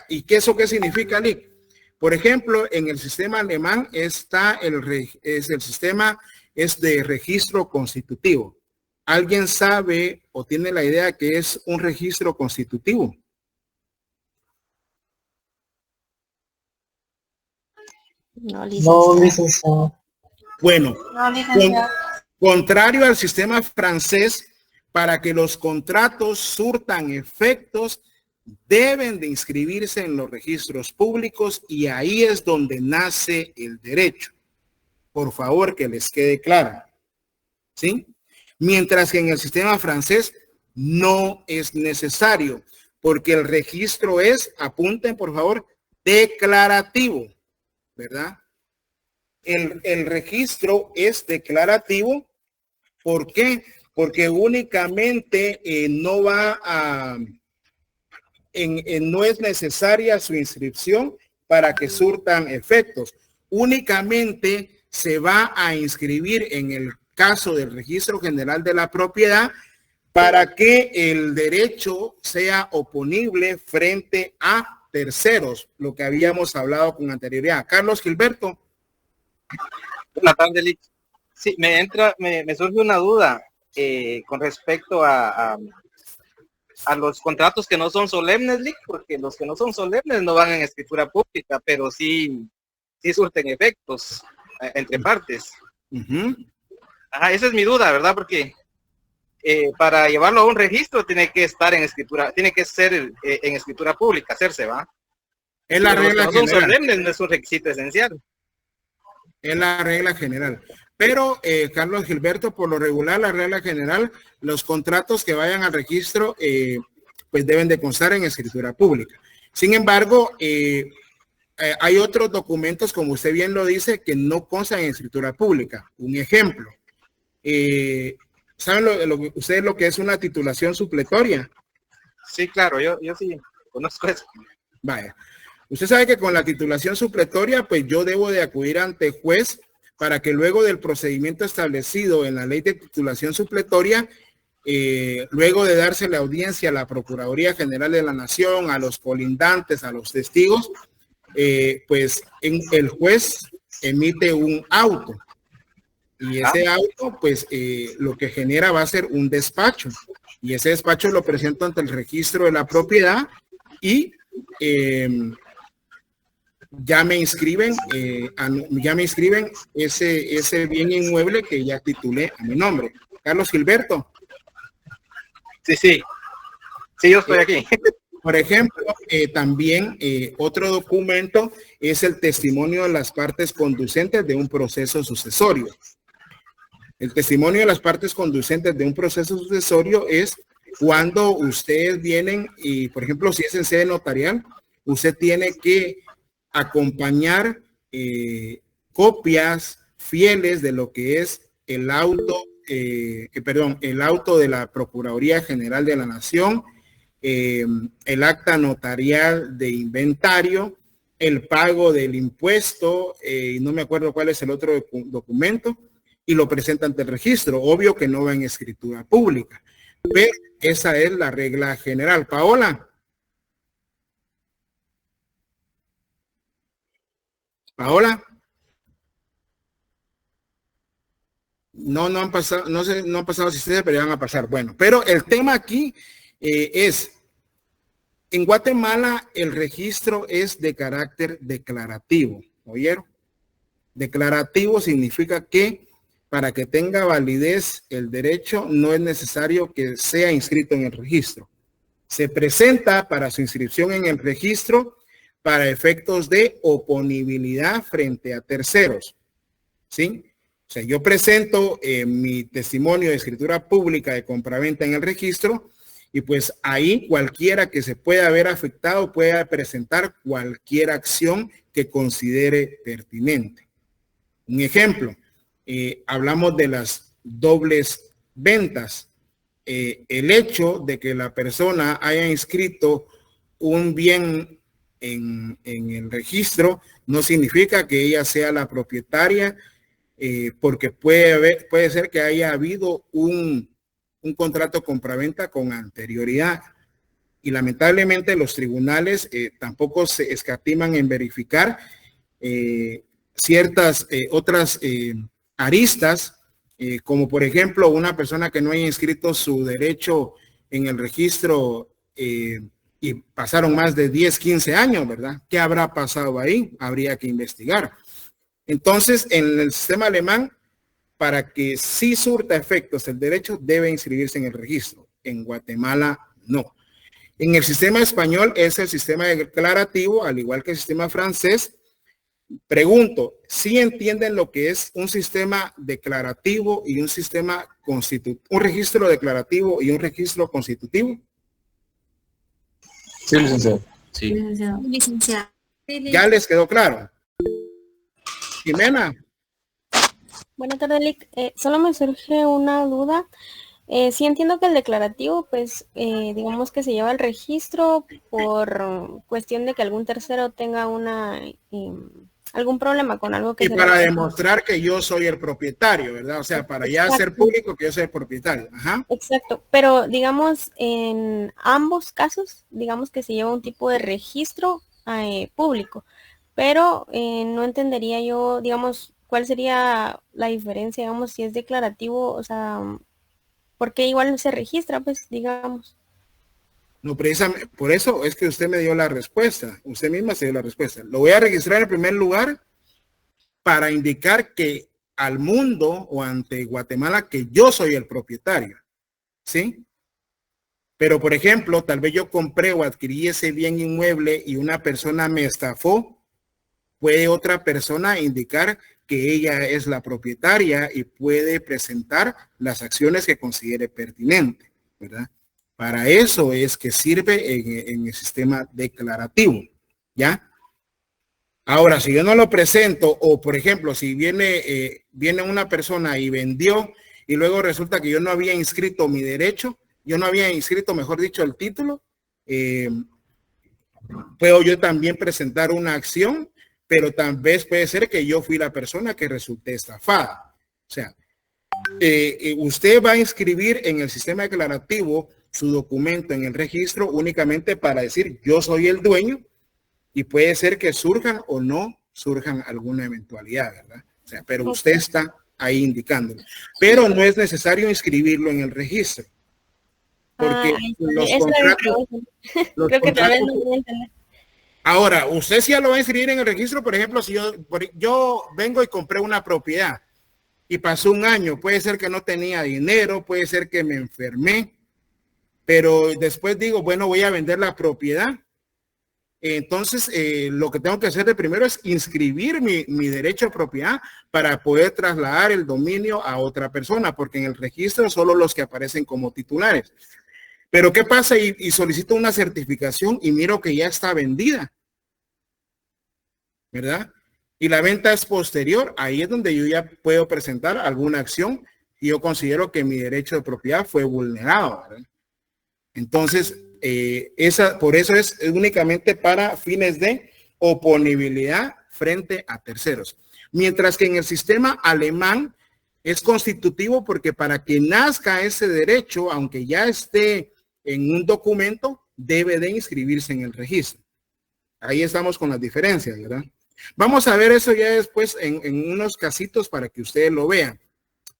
¿Y qué significa, Lick? Por ejemplo, en el sistema alemán está el sistema de registro constitutivo. ¿Alguien sabe o tiene la idea que es un registro constitutivo? No, licenciado. Bueno, No, licenciado. Contrario al sistema francés, para que los contratos surtan efectos, deben de inscribirse en los registros públicos y ahí es donde nace el derecho. Por favor, que les quede claro. ¿Sí? Mientras que en el sistema francés no es necesario, porque el registro es, apunten por favor, declarativo, ¿verdad? El registro es declarativo. ¿Por qué? Porque únicamente no es necesaria su inscripción para que surtan efectos. Únicamente se va a inscribir en el caso del Registro General de la Propiedad para que el derecho sea oponible frente a terceros, lo que habíamos hablado con anterioridad. Carlos Gilberto. Buenas tardes, Lick. Sí, me surge una duda con respecto a los contratos que no son solemnes, Lick, porque los que no son solemnes no van en escritura pública, pero sí surten efectos entre partes. Ajá, esa es mi duda, ¿verdad? Porque para llevarlo a un registro tiene que estar en escritura, tiene que ser en escritura pública, hacerse, ¿va? Es la regla general. general. Solemnes no es un requisito esencial. Es la regla general. Pero, Carlos Gilberto, por lo regular, la regla general, los contratos que vayan al registro, pues deben de constar en escritura pública. Sin embargo, hay otros documentos, como usted bien lo dice, que no constan en escritura pública. Un ejemplo. ¿Saben ustedes lo que es una titulación supletoria? Sí, claro, yo sí conozco eso. Vaya. Usted sabe que con la titulación supletoria, pues yo debo de acudir ante juez para que luego del procedimiento establecido en la ley de titulación supletoria, luego de darse la audiencia a la Procuraduría General de la Nación, a los colindantes, a los testigos, pues el juez emite un auto. Y ese auto, pues lo que genera va a ser un despacho. Y ese despacho lo presento ante el registro de la propiedad y ya me inscriben ese bien inmueble que ya titulé a mi nombre. Carlos Gilberto. Sí, yo estoy aquí. Por ejemplo, también otro documento es el testimonio de las partes conducentes de un proceso sucesorio. El testimonio de las partes conducentes de un proceso sucesorio es cuando ustedes vienen y, por ejemplo, si es en sede notarial, usted tiene que acompañar copias fieles de lo que es el auto, el auto de la Procuraduría General de la Nación, el acta notarial de inventario, el pago del impuesto, no me acuerdo cuál es el otro documento, y lo presenta ante el registro. Obvio que no va en escritura pública, pero esa es la regla general. Paola. Paola. No han pasado, no han pasado asistencia, pero ya van a pasar. Bueno, pero el tema aquí es, en Guatemala el registro es de carácter declarativo, ¿oyeron? Declarativo significa que para que tenga validez el derecho no es necesario que sea inscrito en el registro. Se presenta para su inscripción en el registro para efectos de oponibilidad frente a terceros, ¿sí? O sea, yo presento mi testimonio de escritura pública de compraventa en el registro y pues ahí cualquiera que se pueda ver afectado puede presentar cualquier acción que considere pertinente. Un ejemplo, hablamos de las dobles ventas. El hecho de que la persona haya inscrito un bien en el registro no significa que ella sea la propietaria, porque puede ser que haya habido un contrato compraventa con anterioridad. Y lamentablemente los tribunales tampoco se escatiman en verificar ciertas otras aristas, como por ejemplo una persona que no haya inscrito su derecho en el registro y pasaron más de 10, 15 años, ¿verdad? ¿Qué habrá pasado ahí? Habría que investigar. Entonces, en el sistema alemán, para que sí surta efectos el derecho, debe inscribirse en el registro. En Guatemala, no. En el sistema español es el sistema declarativo, al igual que el sistema francés. Pregunto, ¿sí entienden lo que es un sistema declarativo y un sistema constitutivo? ¿Un registro declarativo y un registro constitutivo? Sí, licenciado. Sí. Licenciado. ¿Ya les quedó claro? Jimena. Buenas tardes, Lic. Solo me surge una duda. Sí entiendo que el declarativo, pues, digamos que se lleva al registro por cuestión de que algún tercero tenga algún problema con algo que... Y para demostrar que yo soy el propietario, ¿verdad? O sea, para ya hacer público que yo soy el propietario. Ajá. Exacto. Pero, digamos, en ambos casos, digamos que se lleva un tipo de registro público. Pero no entendería yo, digamos, cuál sería la diferencia, digamos, si es declarativo, o sea, ¿por qué igual se registra, pues, digamos? No, precisamente, por eso es que usted me dio la respuesta, usted misma se dio la respuesta. Lo voy a registrar en primer lugar para indicar que al mundo o ante Guatemala que yo soy el propietario, ¿sí? Pero, por ejemplo, tal vez yo compré o adquirí ese bien inmueble y una persona me estafó, puede otra persona indicar que ella es la propietaria y puede presentar las acciones que considere pertinente, ¿verdad? Para eso es que sirve en el sistema declarativo, ¿ya? Ahora, si yo no lo presento, o por ejemplo, si viene una persona y vendió y luego resulta que yo no había inscrito mi derecho, yo no había inscrito, mejor dicho, el título, puedo yo también presentar una acción, pero tal vez puede ser que yo fui la persona que resulté estafada. O sea, usted va a inscribir en el sistema declarativo su documento en el registro únicamente para decir yo soy el dueño, y puede ser que surjan o no surjan alguna eventualidad, ¿verdad? O sea, pero usted está ahí indicándolo. Pero no es necesario inscribirlo en el registro. Porque los contratos... Creo que tal vez no voy a entender. Ahora, usted sí ya lo va a inscribir en el registro, por ejemplo, si yo vengo y compré una propiedad y pasó un año, puede ser que no tenía dinero, puede ser que me enfermé, pero después digo, bueno, voy a vender la propiedad. Entonces, lo que tengo que hacer de primero es inscribir mi derecho de propiedad para poder trasladar el dominio a otra persona, porque en el registro solo los que aparecen como titulares. Pero ¿qué pasa? Y solicito una certificación y miro que ya está vendida, ¿verdad? Y la venta es posterior. Ahí es donde yo ya puedo presentar alguna acción y yo considero que mi derecho de propiedad fue vulnerado, ¿verdad? Entonces, por eso es únicamente para fines de oponibilidad frente a terceros. Mientras que en el sistema alemán es constitutivo porque para que nazca ese derecho, aunque ya esté en un documento, debe de inscribirse en el registro. Ahí estamos con las diferencias, ¿verdad? Vamos a ver eso ya después en unos casitos para que ustedes lo vean.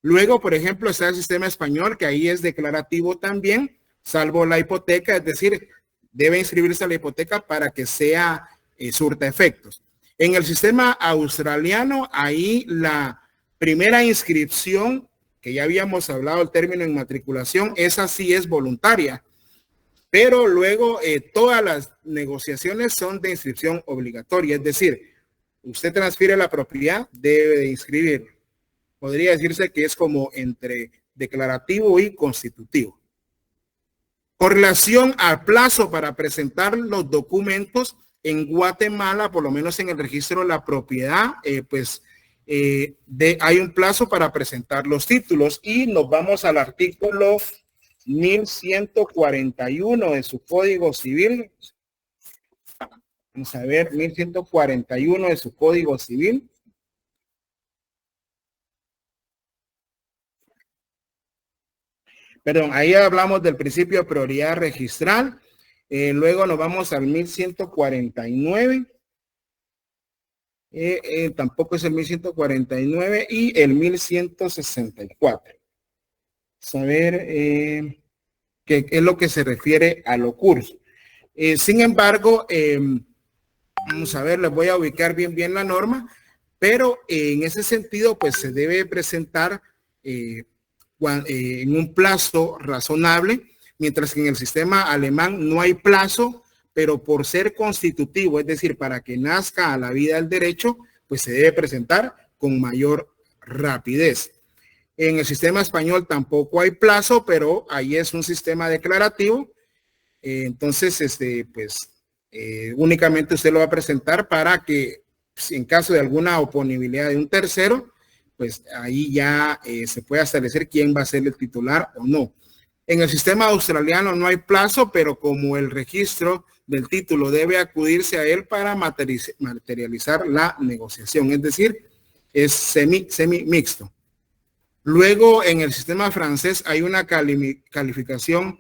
Luego, por ejemplo, está el sistema español, que ahí es declarativo también, salvo la hipoteca, es decir, debe inscribirse a la hipoteca para que sea surta efectos. En el sistema australiano, ahí la primera inscripción, que ya habíamos hablado el término inmatriculación, esa sí es voluntaria, pero luego todas las negociaciones son de inscripción obligatoria, es decir, usted transfiere la propiedad, debe de inscribir. Podría decirse que es como entre declarativo y constitutivo. Con relación al plazo para presentar los documentos en Guatemala, por lo menos en el registro de la propiedad, hay un plazo para presentar los títulos y nos vamos al artículo 1141 de su Código Civil. Vamos a ver, 1141 de su Código Civil. Perdón, ahí hablamos del principio de prioridad registral. Luego nos vamos al 1149. Tampoco es el 1149 y el 1164. Vamos a ver qué es lo que se refiere a los cursos. Sin embargo, vamos a ver, les voy a ubicar bien la norma, pero en ese sentido, pues se debe presentar en un plazo razonable, mientras que en el sistema alemán no hay plazo, pero por ser constitutivo, es decir, para que nazca a la vida el derecho, pues se debe presentar con mayor rapidez. En el sistema español tampoco hay plazo, pero ahí es un sistema declarativo. Entonces, únicamente usted lo va a presentar para que, en caso de alguna oponibilidad de un tercero, pues ahí ya se puede establecer quién va a ser el titular o no. En el sistema australiano no hay plazo, pero como el registro del título debe acudirse a él para materializar la negociación, es decir, es semi mixto. Luego, en el sistema francés hay una calificación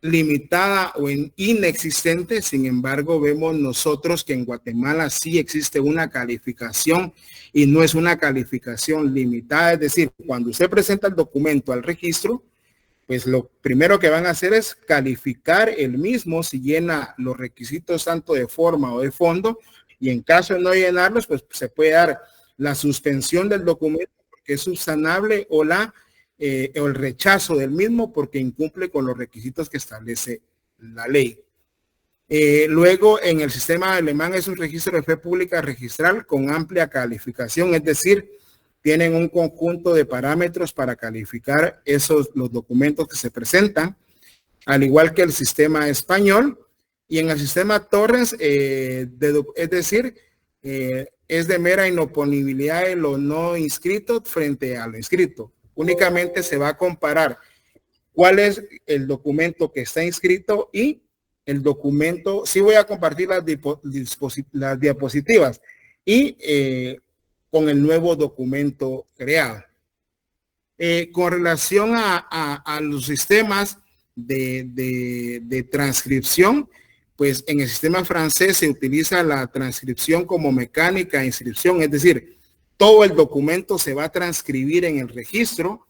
limitada o inexistente. Sin embargo, vemos nosotros que en Guatemala sí existe una calificación y no es una calificación limitada. Es decir, cuando usted presenta el documento al registro, pues lo primero que van a hacer es calificar el mismo si llena los requisitos tanto de forma o de fondo, y en caso de no llenarlos, pues se puede dar la suspensión del documento porque es subsanable o el rechazo del mismo porque incumple con los requisitos que establece la ley. Luego, en el sistema alemán es un registro de fe pública registral con amplia calificación, es decir, tienen un conjunto de parámetros para calificar los documentos que se presentan, al igual que el sistema español. Y en el sistema Torrens, es decir, es de mera inoponibilidad de lo no inscrito frente a lo inscrito. Únicamente se va a comparar cuál es el documento que está inscrito y el documento. Sí voy a compartir las diapositivas y con el nuevo documento creado. Con relación a los sistemas de transcripción, pues en el sistema francés se utiliza la transcripción como mecánica de inscripción, es decir, todo el documento se va a transcribir en el registro,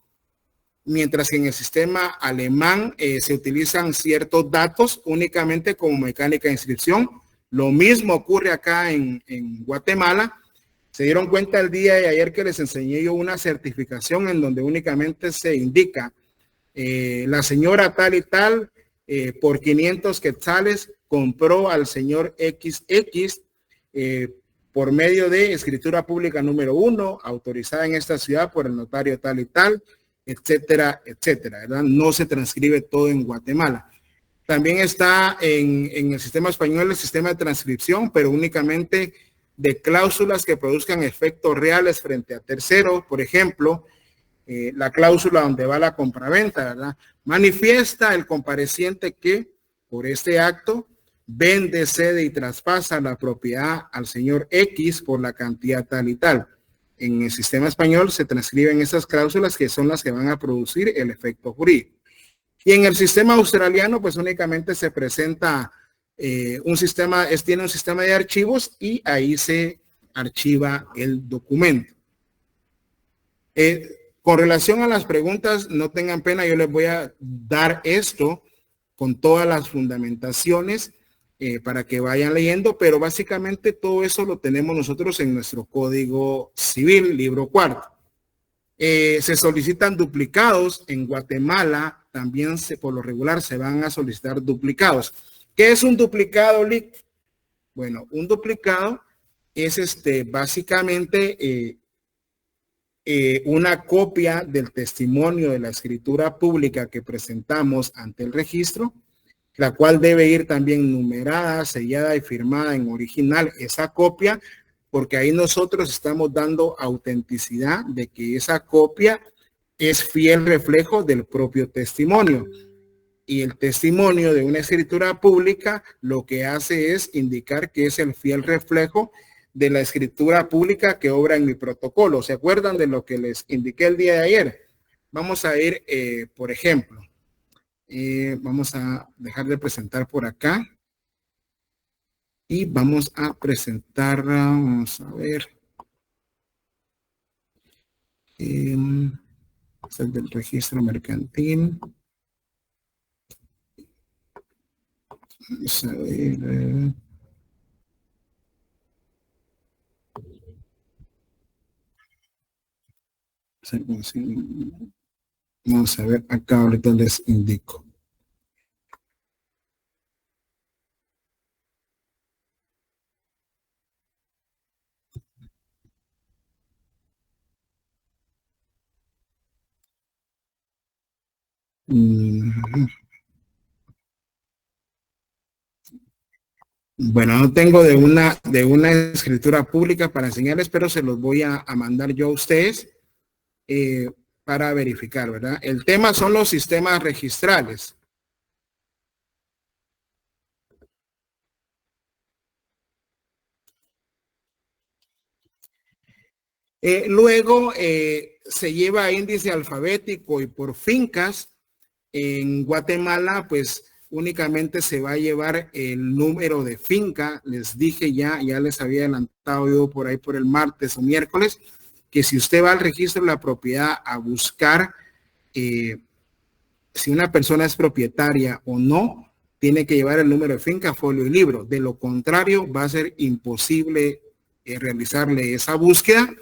mientras que en el sistema alemán se utilizan ciertos datos únicamente como mecánica de inscripción. Lo mismo ocurre acá en Guatemala. Se dieron cuenta el día de ayer que les enseñé yo una certificación en donde únicamente se indica la señora tal y tal por 500 quetzales compró al señor XX por medio de escritura pública número 1, autorizada en esta ciudad por el notario tal y tal, etcétera, etcétera, ¿verdad? No se transcribe todo en Guatemala. También está en el sistema español el sistema de transcripción, pero únicamente de cláusulas que produzcan efectos reales frente a terceros. Por ejemplo, la cláusula donde va la compraventa, ¿verdad? Manifiesta el compareciente que por este acto vende, cede y traspasa la propiedad al señor X por la cantidad tal y tal. En el sistema español se transcriben esas cláusulas que son las que van a producir el efecto jurídico. Y en el sistema australiano, pues únicamente se presenta tiene un sistema de archivos y ahí se archiva el documento. Con relación a las preguntas, no tengan pena, yo les voy a dar esto con todas las fundamentaciones para que vayan leyendo, pero básicamente todo eso lo tenemos nosotros en nuestro Código Civil, libro 4. Se solicitan duplicados en Guatemala, también por lo regular se van a solicitar duplicados. ¿Qué es un duplicado, Lick? Bueno, un duplicado es básicamente una copia del testimonio de la escritura pública que presentamos ante el registro, la cual debe ir también numerada, sellada y firmada en original, esa copia, porque ahí nosotros estamos dando autenticidad de que esa copia es fiel reflejo del propio testimonio. Y el testimonio de una escritura pública lo que hace es indicar que es el fiel reflejo de la escritura pública que obra en mi protocolo. ¿Se acuerdan de lo que les indiqué el día de ayer? Vamos a ir, por ejemplo, vamos a dejar de presentar por acá y vamos a presentar, vamos a ver, es el del registro mercantil. Vamos a ver. Vamos a ver, acá ahorita les indico. Bueno, no tengo de una escritura pública para enseñarles, pero se los voy a mandar yo a ustedes para verificar, ¿verdad? El tema son los sistemas registrales. Luego se lleva a índice alfabético y por fincas. En Guatemala, pues únicamente se va a llevar el número de finca. Les dije ya les había adelantado yo por ahí por el martes o miércoles, que si usted va al registro de la propiedad a buscar si una persona es propietaria o no, tiene que llevar el número de finca, folio y libro. De lo contrario, va a ser imposible realizarle esa búsqueda.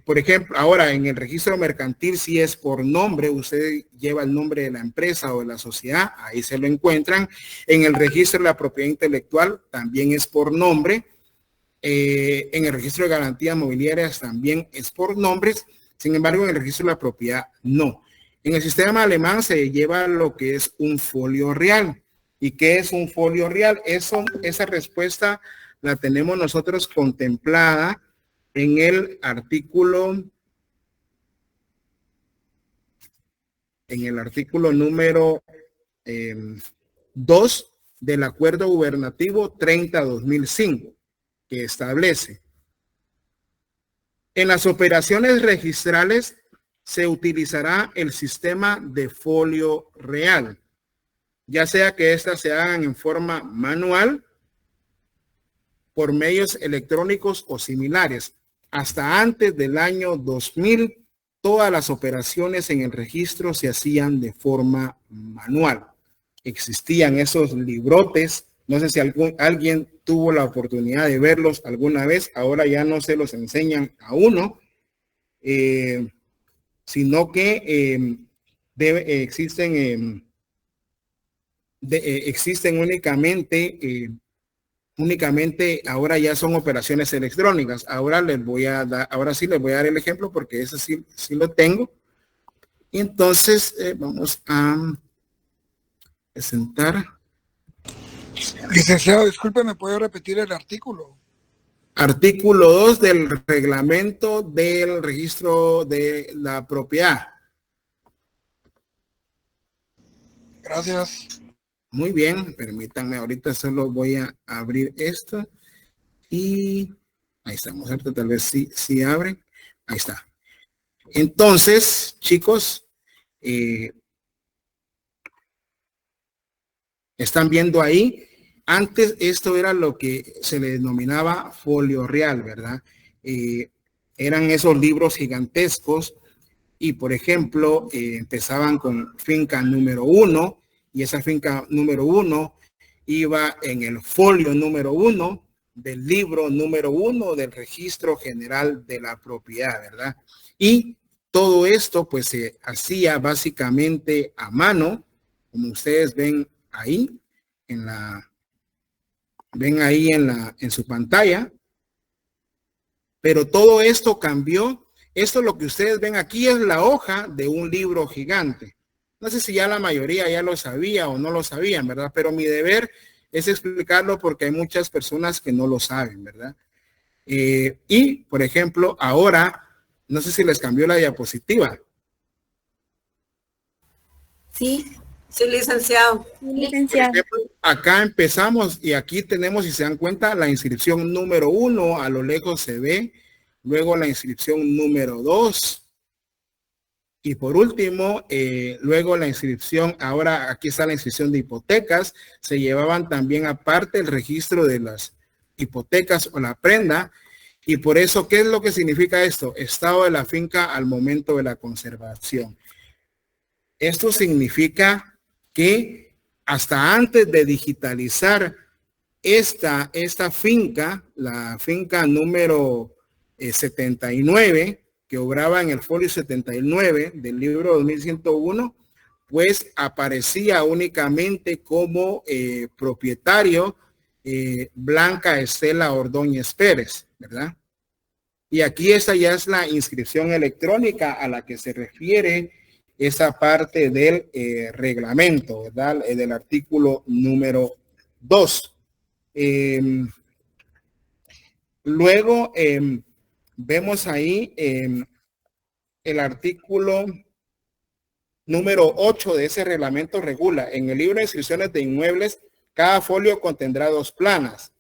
Por ejemplo, ahora en el registro mercantil, si es por nombre, usted lleva el nombre de la empresa o de la sociedad, ahí se lo encuentran. En el registro de la propiedad intelectual también es por nombre. En el registro de garantías mobiliarias también es por nombres. Sin embargo, en el registro de la propiedad no. En el sistema alemán se lleva lo que es un folio real. ¿Y qué es un folio real? Esa respuesta la tenemos nosotros contemplada en el artículo número 2 del Acuerdo Gubernativo 30-2005, que establece: en las operaciones registrales se utilizará el sistema de folio real, ya sea que éstas se hagan en forma manual, por medios electrónicos o similares. Hasta antes del año 2000, todas las operaciones en el registro se hacían de forma manual. Existían esos librotes, no sé si alguien tuvo la oportunidad de verlos alguna vez, ahora ya no se los enseñan a uno, sino que existen existen únicamente ahora ya son operaciones electrónicas. Ahora sí les voy a dar el ejemplo porque ese sí lo tengo. Y entonces vamos a presentar. Licenciado, disculpe, ¿me puede repetir el artículo? Artículo 2 del reglamento del registro de la propiedad. Gracias. Muy bien, permítanme, ahorita solo voy a abrir esto y ahí estamos, ¿cierto? Tal vez sí abre. Ahí está. Entonces, chicos, están viendo ahí. Antes esto era lo que se le denominaba folio real, ¿verdad? Eran esos libros gigantescos y, por ejemplo, empezaban con finca número 1 y esa finca número 1 iba en el folio número 1 del libro número 1 del registro general de la propiedad, ¿verdad? Y todo esto pues se hacía básicamente a mano, como ustedes ven ahí en su pantalla, pero todo esto cambió. Esto lo que ustedes ven aquí es la hoja de un libro gigante. No sé si ya la mayoría ya lo sabía o no lo sabían, ¿verdad? Pero mi deber es explicarlo porque hay muchas personas que no lo saben, ¿verdad? Y, por ejemplo, ahora, no sé si les cambió la diapositiva. Sí, sí, licenciado. Licenciado. Por ejemplo, acá empezamos y aquí tenemos, si se dan cuenta, la inscripción número 1, a lo lejos se ve, luego la inscripción número 2 y por último, luego la inscripción, ahora aquí está la inscripción de hipotecas, se llevaban también aparte el registro de las hipotecas o la prenda. Y por eso, ¿qué es lo que significa esto? Estado de la finca al momento de la conservación. Esto significa que hasta antes de digitalizar esta finca, la finca número 79, que obraba en el folio 79 del libro 2101, pues aparecía únicamente como propietario Blanca Estela Ordóñez Pérez, ¿verdad? Y aquí esta ya es la inscripción electrónica a la que se refiere esa parte del reglamento, ¿verdad? Del artículo número 2. Luego vemos ahí el artículo número 8 de ese reglamento regula. En el libro de inscripciones de inmuebles, cada folio contendrá 2 planas.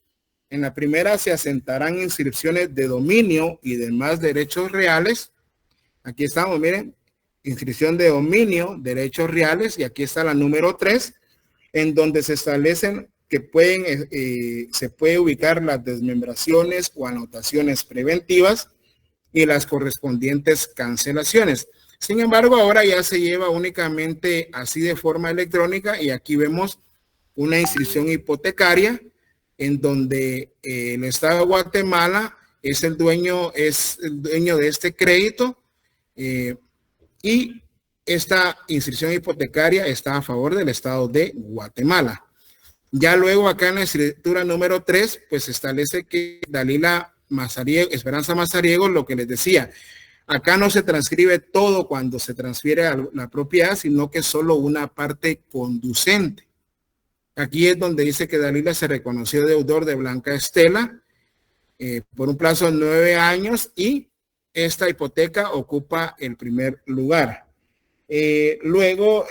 En la primera se asentarán inscripciones de dominio y demás derechos reales. Aquí estamos, miren, inscripción de dominio, derechos reales, y aquí está la número 3, en donde se establecen que se puede ubicar las desmembraciones o anotaciones preventivas y las correspondientes cancelaciones. Sin embargo, ahora ya se lleva únicamente así de forma electrónica y aquí vemos una inscripción hipotecaria en donde el Estado de Guatemala es el dueño de este crédito y esta inscripción hipotecaria está a favor del Estado de Guatemala. Ya luego acá en la escritura número 3, pues establece que Dalila Esperanza Mazariego, lo que les decía, acá no se transcribe todo cuando se transfiere a la propiedad, sino que solo una parte conducente. Aquí es donde dice que Dalila se reconoció deudor de Blanca Estela por un plazo de 9 años y esta hipoteca ocupa el primer lugar. Luego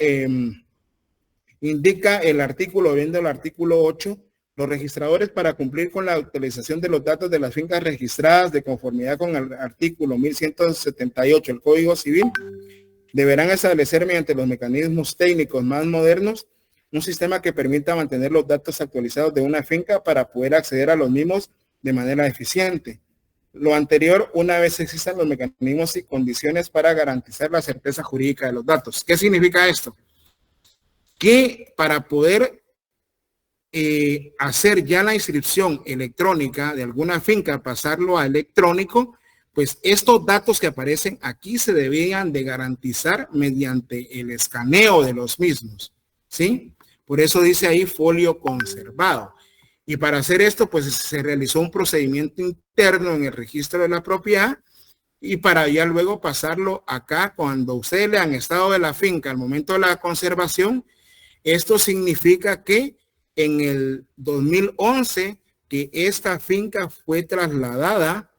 indica el artículo, viendo el artículo 8, los registradores para cumplir con la actualización de los datos de las fincas registradas de conformidad con el artículo 1178 del Código Civil deberán establecer mediante los mecanismos técnicos más modernos un sistema que permita mantener los datos actualizados de una finca para poder acceder a los mismos de manera eficiente. Lo anterior, una vez existan los mecanismos y condiciones para garantizar la certeza jurídica de los datos. ¿Qué significa esto? Que para poder hacer ya la inscripción electrónica de alguna finca, pasarlo a electrónico, pues estos datos que aparecen aquí se debían de garantizar mediante el escaneo de los mismos, ¿sí? Por eso dice ahí folio conservado. Y para hacer esto, pues se realizó un procedimiento interno en el registro de la propiedad y para ya luego pasarlo acá cuando ustedes le han estado de la finca al momento de la conservación. Esto significa que en el 2011 que esta finca fue trasladada,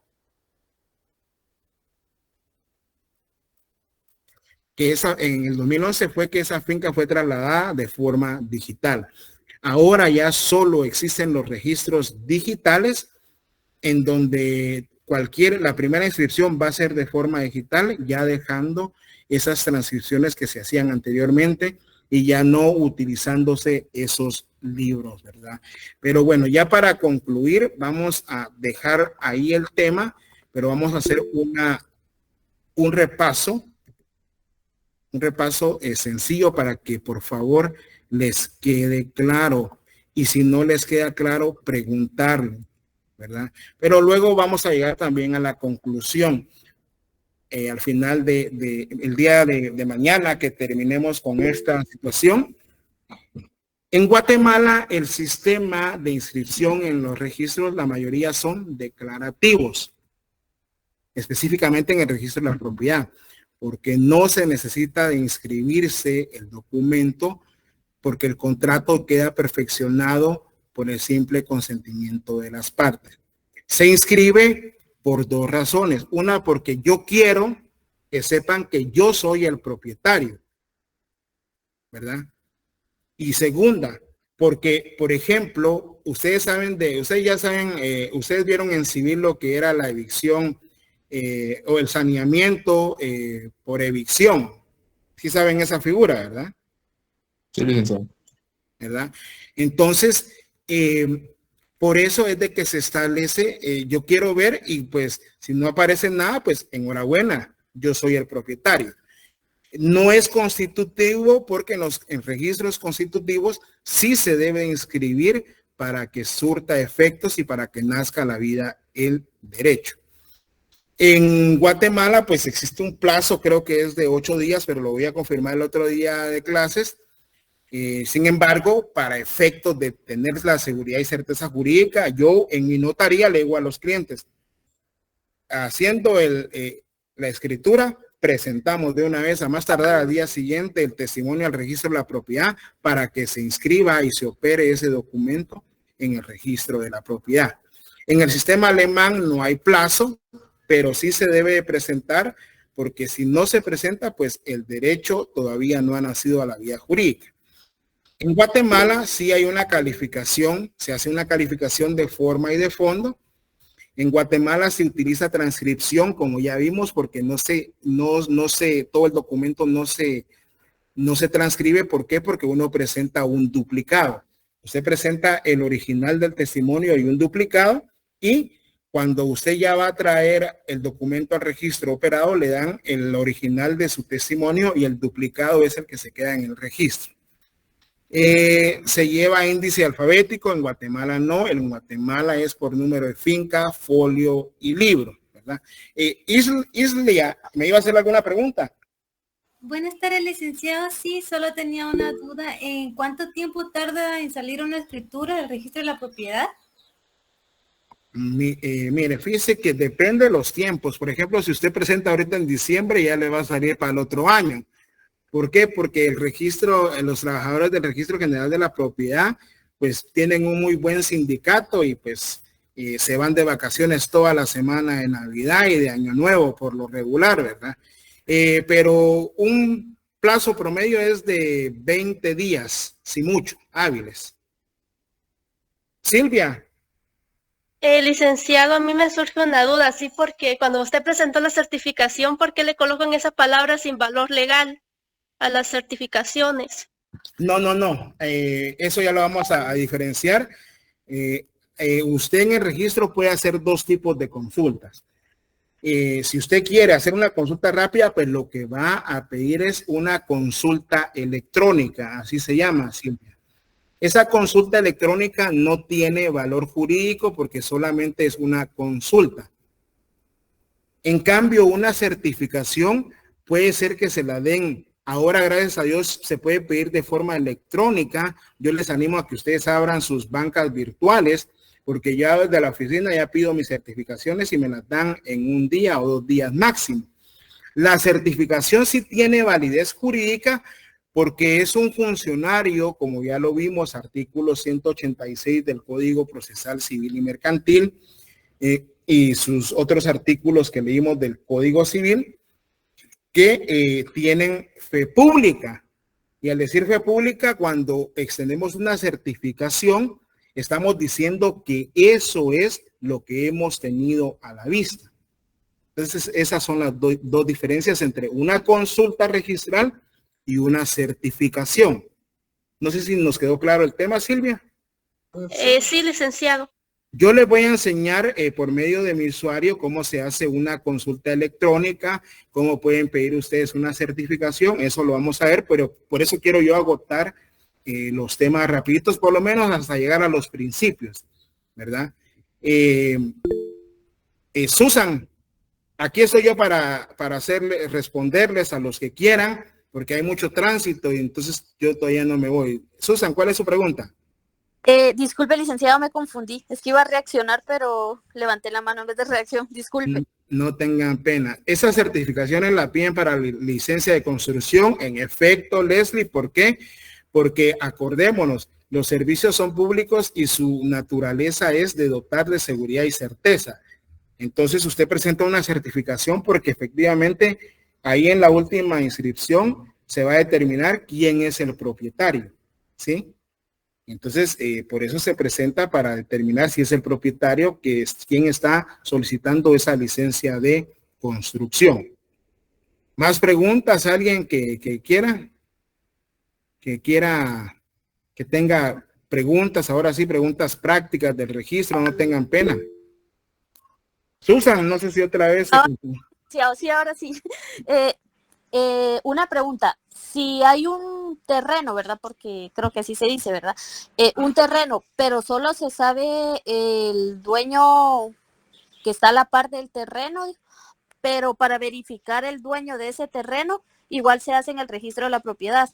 en el 2011 fue que esa finca fue trasladada de forma digital. Ahora ya solo existen los registros digitales en donde la primera inscripción va a ser de forma digital, ya dejando esas transcripciones que se hacían anteriormente y ya no utilizándose esos libros, ¿verdad? Pero bueno, ya para concluir, vamos a dejar ahí el tema, pero vamos a hacer un repaso sencillo para que por favor les quede claro. Y si no les queda claro, preguntarle, ¿verdad? Pero luego vamos a llegar también a la conclusión. Al final el día de mañana que terminemos con esta situación. En Guatemala, el sistema de inscripción en los registros, la mayoría son declarativos, específicamente en el registro de la propiedad, porque no se necesita de inscribirse el documento, porque el contrato queda perfeccionado por el simple consentimiento de las partes. Se inscribe por dos razones. Una, porque yo quiero que sepan que yo soy el propietario, ¿verdad? Y segunda, porque, por ejemplo, ustedes ya saben, ustedes vieron en civil lo que era la evicción o el saneamiento por evicción. Sí saben esa figura, ¿verdad? Sí, licenciado. ¿Verdad? Entonces, por eso es de que se establece, yo quiero ver y pues si no aparece nada, pues enhorabuena, yo soy el propietario. No es constitutivo porque en registros constitutivos sí se debe inscribir para que surta efectos y para que nazca la vida el derecho. En Guatemala pues existe un plazo, creo que es de 8 días, pero lo voy a confirmar el otro día de clases. Sin embargo, para efectos de tener la seguridad y certeza jurídica, yo en mi notaría le digo a los clientes, haciendo la escritura, presentamos de una vez a más tardar al día siguiente el testimonio al registro de la propiedad para que se inscriba y se opere ese documento en el registro de la propiedad. En el sistema alemán no hay plazo, pero sí se debe presentar, porque si no se presenta, pues el derecho todavía no ha nacido a la vía jurídica. En Guatemala sí hay una calificación, se hace una calificación de forma y de fondo. En Guatemala se utiliza transcripción, como ya vimos, porque todo el documento no se transcribe. ¿Por qué? Porque uno presenta un duplicado. Usted presenta el original del testimonio y un duplicado, y cuando usted ya va a traer el documento al registro operado, le dan el original de su testimonio y el duplicado es el que se queda en el registro. Se lleva índice alfabético, en Guatemala no, en Guatemala es por número de finca, folio y libro, ¿verdad? Islia, ¿me iba a hacer alguna pregunta? Buenas tardes, licenciado. Sí, solo tenía una duda. ¿En cuánto tiempo tarda en salir una escritura del registro de la propiedad? Mire, fíjese que depende de los tiempos. Por ejemplo, si usted presenta ahorita en diciembre, ya le va a salir para el otro año. ¿Por qué? Porque los trabajadores del Registro General de la Propiedad, pues tienen un muy buen sindicato y pues se van de vacaciones toda la semana de Navidad y de Año Nuevo por lo regular, ¿verdad? Pero un plazo promedio es de 20 días, si mucho, hábiles. Silvia. Licenciado, a mí me surge una duda, sí, porque cuando usted presentó la certificación, ¿por qué le colocan esa palabra sin valor legal a las certificaciones? No. Eso ya lo vamos a diferenciar. Usted en el registro puede hacer dos tipos de consultas. Si usted quiere hacer una consulta rápida, pues lo que va a pedir es una consulta electrónica, así se llama, Silvia. Esa consulta electrónica no tiene valor jurídico porque solamente es una consulta. En cambio, una certificación puede ser que se la den Ahora, gracias a Dios, se puede pedir de forma electrónica. Yo les animo a que ustedes abran sus bancas virtuales, porque ya desde la oficina ya pido mis certificaciones y me las dan en un día o 2 días máximo. La certificación sí tiene validez jurídica porque es un funcionario, como ya lo vimos, artículo 186 del Código Procesal Civil y Mercantil y sus otros artículos que leímos del Código Civil, que tienen fe pública. Y al decir fe pública, cuando extendemos una certificación, estamos diciendo que eso es lo que hemos tenido a la vista. Entonces, esas son las dos diferencias entre una consulta registral y una certificación. No sé si nos quedó claro el tema, Silvia. Sí, licenciado. Yo les voy a enseñar por medio de mi usuario cómo se hace una consulta electrónica, cómo pueden pedir ustedes una certificación. Eso lo vamos a ver, pero por eso quiero yo agotar los temas rapiditos, por lo menos hasta llegar a los principios, ¿verdad? Susan, aquí estoy yo para responderles a los que quieran, porque hay mucho tránsito y entonces yo todavía no me voy. Susan, ¿cuál es su pregunta? Disculpe, licenciado, me confundí. Es que iba a reaccionar, pero levanté la mano en vez de reacción. Disculpe. No tengan pena. Esas certificaciones la piden para licencia de construcción. En efecto, Leslie, ¿por qué? Porque acordémonos, los servicios son públicos y su naturaleza es de dotar de seguridad y certeza. Entonces usted presenta una certificación porque efectivamente ahí en la última inscripción se va a determinar quién es el propietario, ¿sí? Entonces, por eso se presenta para determinar si es el propietario que es quien está solicitando esa licencia de construcción. ¿Más preguntas? ¿Alguien que quiera? Que tenga preguntas, ahora sí, preguntas prácticas del registro, no tengan pena. Susan, no sé si otra vez. Sí, ahora sí. Una pregunta. Si hay un terreno, ¿verdad? Porque creo que así se dice, ¿verdad? Un terreno, pero solo se sabe el dueño que está a la par del terreno, pero para verificar el dueño de ese terreno, igual se hace en el registro de la propiedad.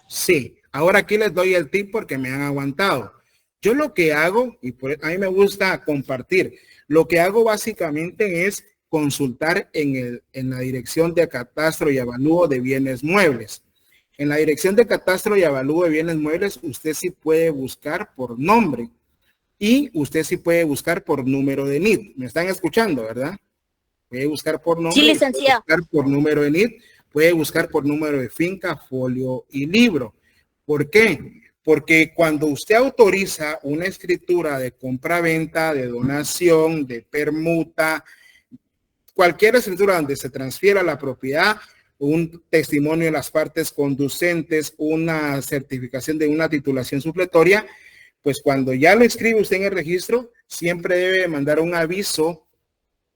Sí, ahora aquí les doy el tip porque me han aguantado. Yo lo que hago, y a mí me gusta compartir, lo que hago básicamente es consultar en la dirección de catastro y avalúo de bienes muebles. En la dirección de catastro y avalúo de bienes muebles, usted sí puede buscar por nombre y usted sí puede buscar por número de NID. ¿Me están escuchando, verdad? Puede buscar por nombre. Sí, licenciado. Puede buscar por número de NID, puede buscar por número de finca, folio y libro. ¿Por qué? Porque cuando usted autoriza una escritura de compra-venta, de donación, de permuta, cualquier escritura donde se transfiera la propiedad, un testimonio de las partes conducentes, una certificación de una titulación supletoria, pues cuando ya lo escribe usted en el registro, siempre debe mandar un aviso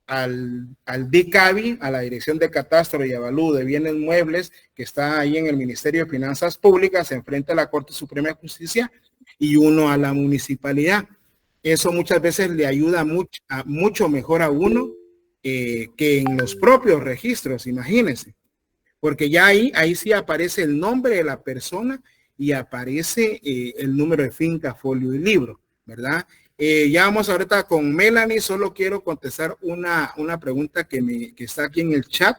al DICABI, a la Dirección de Catastro y Avalúo de Bienes Muebles, que está ahí en el Ministerio de Finanzas Públicas, enfrente a la Corte Suprema de Justicia, y uno a la municipalidad. Eso muchas veces le ayuda mucho mejor a uno que en los propios registros, imagínense. Porque ya ahí sí aparece el nombre de la persona y aparece el número de finca, folio y libro, ¿verdad? Ya vamos ahorita con Melanie. Solo quiero contestar una pregunta que está aquí en el chat.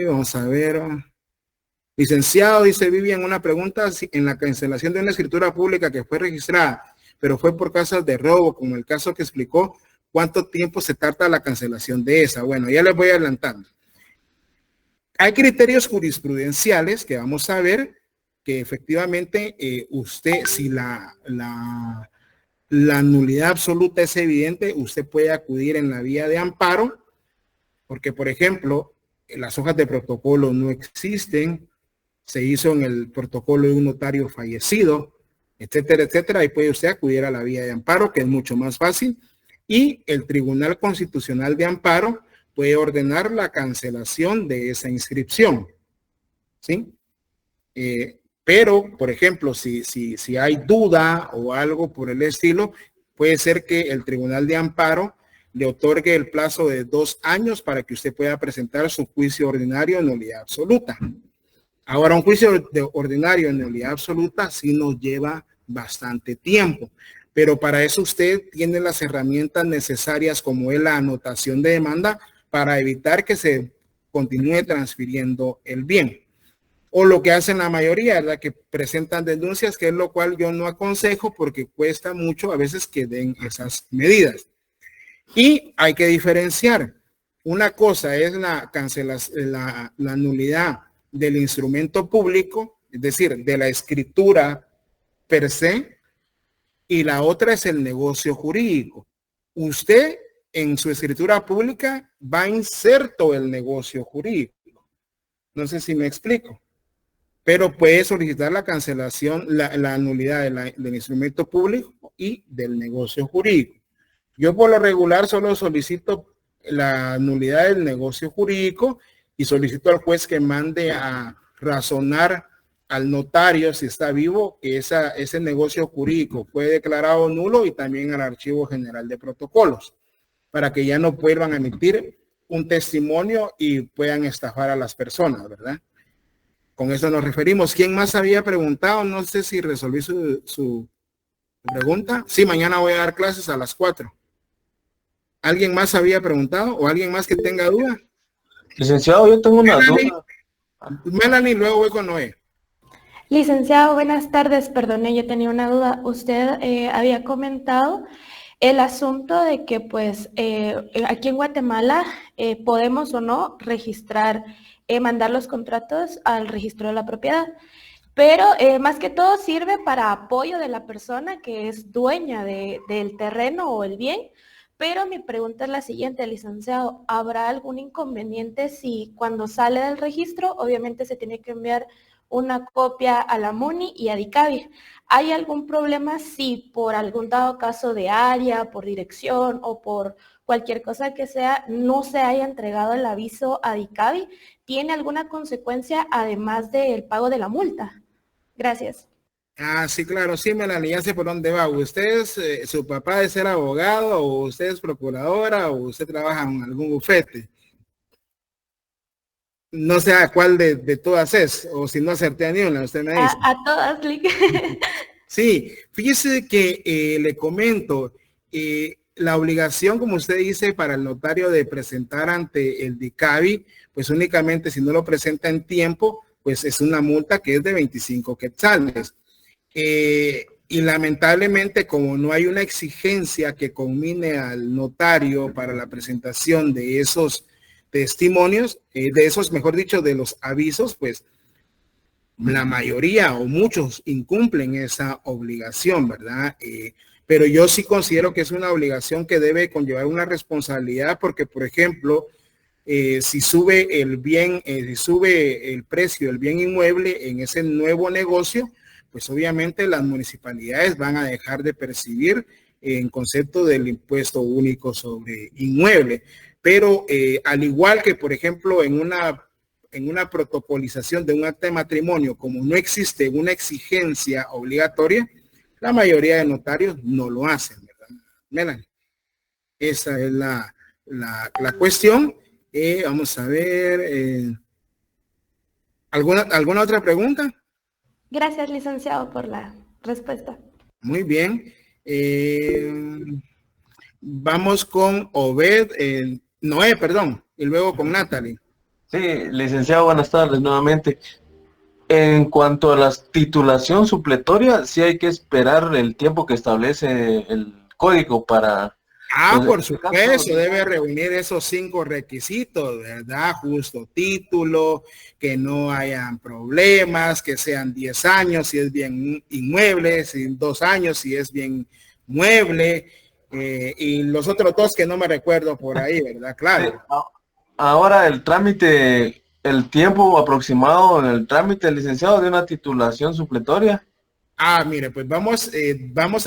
Vamos a ver. Licenciado, dice Vivian, una pregunta: si en la cancelación de una escritura pública que fue registrada, pero fue por causas de robo, como el caso que explicó, ¿cuánto tiempo se tarda la cancelación de esa? Bueno, ya les voy adelantando. Hay criterios jurisprudenciales que vamos a ver que efectivamente usted, si la nulidad absoluta es evidente, usted puede acudir en la vía de amparo, porque por ejemplo, las hojas de protocolo no existen, se hizo en el protocolo de un notario fallecido, etcétera, etcétera. Ahí puede usted acudir a la vía de amparo, que es mucho más fácil, y el Tribunal Constitucional de Amparo puede ordenar la cancelación de esa inscripción, ¿sí? Pero, por ejemplo, si hay duda o algo por el estilo, puede ser que el Tribunal de Amparo le otorgue el plazo de 2 años para que usted pueda presentar su juicio ordinario en nulidad absoluta. Ahora, un juicio ordinario en nulidad absoluta sí nos lleva bastante tiempo, pero para eso usted tiene las herramientas necesarias como es la anotación de demanda para evitar que se continúe transfiriendo el bien. O lo que hacen la mayoría, ¿verdad? Que presentan denuncias, que es lo cual yo no aconsejo porque cuesta mucho a veces que den esas medidas. Y hay que diferenciar. Una cosa es la cancelación, la nulidad del instrumento público, es decir, de la escritura per se, y la otra es el negocio jurídico. Usted en su escritura pública va inserto el negocio jurídico. No sé si me explico. Pero puede solicitar la cancelación, la nulidad del instrumento público y del negocio jurídico. Yo por lo regular solo solicito la nulidad del negocio jurídico y solicito al juez que mande a razonar al notario, si está vivo, que ese negocio jurídico fue declarado nulo, y también al Archivo General de Protocolos, para que ya no vuelvan a emitir un testimonio y puedan estafar a las personas, ¿verdad? Con eso nos referimos. ¿Quién más había preguntado? No sé si resolví su pregunta. Sí, mañana voy a dar clases a las 4. ¿Alguien más había preguntado o alguien más que tenga duda? Licenciado, yo tengo una duda. Melanie, luego voy con Noé. Licenciado, buenas tardes. Perdone, yo tenía una duda. Usted había comentado el asunto de que pues aquí en Guatemala podemos o no registrar, mandar los contratos al registro de la propiedad, pero más que todo sirve para apoyo de la persona que es dueña del terreno o el bien. Pero mi pregunta es la siguiente, licenciado, ¿habrá algún inconveniente si cuando sale del registro, obviamente se tiene que enviar una copia a la MUNI y a DICABI? ¿Hay algún problema si por algún dado caso de área, por dirección o por cualquier cosa que sea, no se haya entregado el aviso a DICABI? ¿Tiene alguna consecuencia además del pago de la multa? Gracias. Ah, sí, claro, sí, Melanie, ya sé por dónde va. ¿Usted es, su papá es ser abogado, o usted es procuradora, o usted trabaja en algún bufete? No sé a cuál de todas es, o si no acerté a ni una, usted me dice. A todas, Lick. Sí, fíjese que le comento, la obligación, como usted dice, para el notario de presentar ante el DICABI, pues únicamente si no lo presenta en tiempo, pues es una multa que es de 25 quetzales. Y lamentablemente, como no hay una exigencia que conmine al notario para la presentación de esos testimonios, de esos, mejor dicho, de los avisos, pues la mayoría o muchos incumplen esa obligación, ¿verdad? Pero yo sí considero que es una obligación que debe conllevar una responsabilidad, porque, por ejemplo, si sube el bien, si sube el precio del bien inmueble en ese nuevo negocio, pues obviamente las municipalidades van a dejar de percibir en concepto del impuesto único sobre inmueble. Pero al igual que, por ejemplo, en una protocolización de un acta de matrimonio, como no existe una exigencia obligatoria, la mayoría de notarios no lo hacen, ¿verdad, Melanie? Esa es la cuestión. Vamos a ver. ¿Alguna otra pregunta? Gracias, licenciado, por la respuesta. Muy bien. Vamos con Obed, Noé, perdón, y luego con Natalie. Sí, licenciado, buenas tardes nuevamente. En cuanto a la titulación supletoria, sí hay que esperar el tiempo que establece el código para... Ah, por supuesto, debe reunir esos 5 requisitos, ¿verdad? Justo título, que no hayan problemas, que sean 10 años si es bien inmueble, 2 años si es bien mueble, y los otros 2 que no me recuerdo por ahí, ¿verdad? Claro. Ahora el trámite, el tiempo aproximado en el trámite, licenciado, de una titulación supletoria. Ah, mire, pues vamos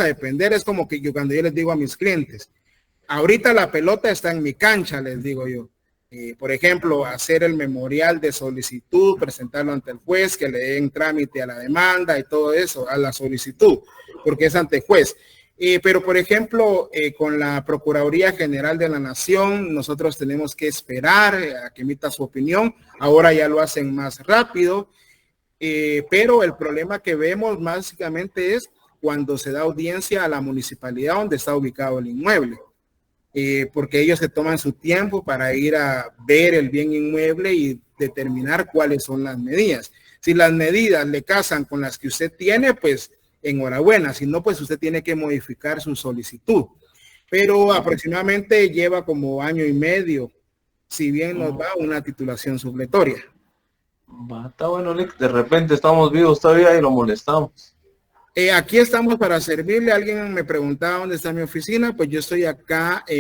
a depender, es como que cuando yo les digo a mis clientes, ahorita la pelota está en mi cancha, les digo yo. Por ejemplo, hacer el memorial de solicitud, presentarlo ante el juez, que le den trámite a la demanda y todo eso, a la solicitud, porque es ante juez. Pero, por ejemplo, con la Procuraduría General de la Nación, nosotros tenemos que esperar a que emita su opinión. Ahora ya lo hacen más rápido. Pero el problema que vemos básicamente es cuando se da audiencia a la municipalidad donde está ubicado el inmueble. Porque ellos se toman su tiempo para ir a ver el bien inmueble y determinar cuáles son las medidas. Si las medidas le casan con las que usted tiene, pues enhorabuena. Si no, pues usted tiene que modificar su solicitud. Pero aproximadamente lleva como año y medio, si bien nos va una titulación supletoria. Está bueno, Lick. De repente estamos vivos todavía y lo molestamos. Aquí estamos para servirle. Alguien me preguntaba dónde está mi oficina. Pues yo estoy acá. A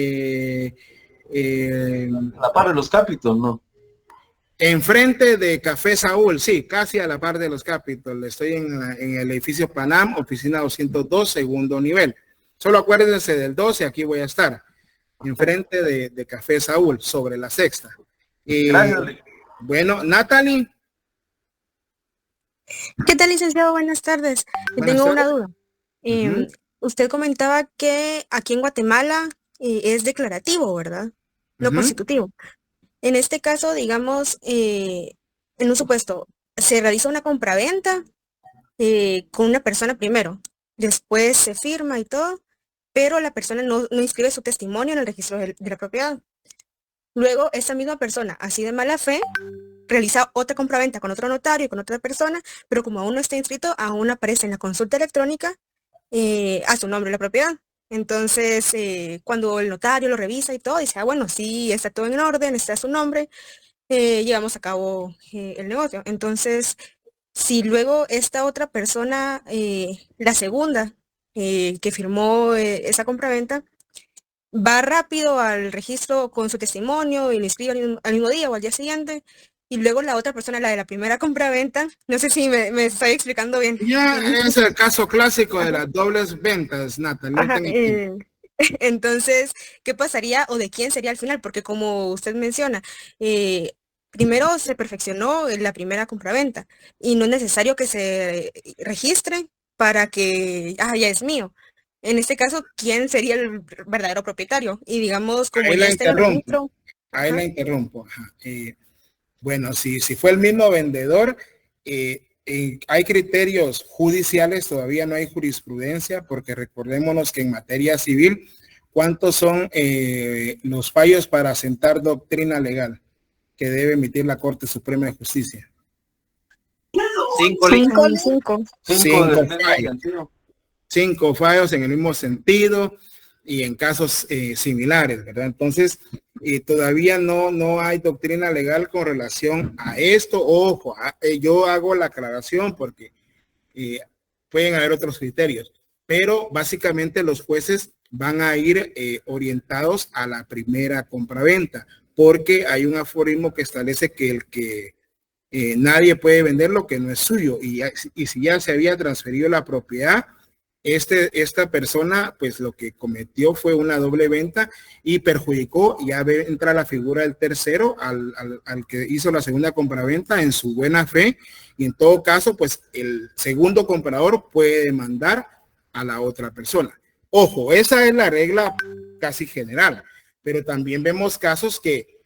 la par de los Capitol, ¿no? Enfrente de Café Saúl, sí, casi a la par de los Capitol. Estoy en el edificio Panam, oficina 202, segundo nivel. Solo acuérdense del 12, aquí voy a estar. Enfrente de Café Saúl, sobre la sexta. Gracias, Lick. Bueno, Natalie. ¿Qué tal, licenciado? Buenas tardes. Tengo una duda. Usted comentaba que aquí en Guatemala es declarativo, ¿verdad? No constitutivo. En este caso, digamos, en un supuesto, se realiza una compraventa con una persona primero, después se firma y todo, pero la persona no inscribe su testimonio en el registro de la propiedad. Luego, esa misma persona, así de mala fe, realiza otra compraventa con otro notario y con otra persona, pero como aún no está inscrito, aún aparece en la consulta electrónica a su nombre la propiedad. Entonces, cuando el notario lo revisa y todo, dice, bueno, sí, está todo en orden, está su nombre, llevamos a cabo el negocio. Entonces, si luego esta otra persona, la segunda, que firmó esa compraventa, va rápido al registro con su testimonio y lo inscribe al mismo día o al día siguiente, y luego la otra persona, la de la primera compraventa, no sé si me estoy explicando bien. Ya es el caso clásico de las dobles ventas, Natalie. Entonces, ¿qué pasaría o de quién sería al final? Porque como usted menciona, primero se perfeccionó la primera compraventa y no es necesario que se registre para que, ya es mío. En este caso, ¿quién sería el verdadero propietario? Y digamos, como ya está en el registro. Ahí la interrumpo. Bueno, si fue el mismo vendedor, hay criterios judiciales, todavía no hay jurisprudencia, porque recordémonos que en materia civil, ¿cuántos son los fallos para asentar doctrina legal que debe emitir la Corte Suprema de Justicia? Cinco fallos en el mismo sentido y en casos similares, ¿verdad? Entonces, todavía no hay doctrina legal con relación a esto. Ojo, yo hago la aclaración porque pueden haber otros criterios, pero básicamente los jueces van a ir orientados a la primera compraventa, porque hay un aforismo que establece que nadie puede vender lo que no es suyo, y si ya se había transferido la propiedad, esta persona pues lo que cometió fue una doble venta y perjudicó, ya entra la figura del tercero al que hizo la segunda compraventa en su buena fe, y en todo caso pues el segundo comprador puede demandar a la otra persona. Ojo, esa es la regla casi general, pero también vemos casos que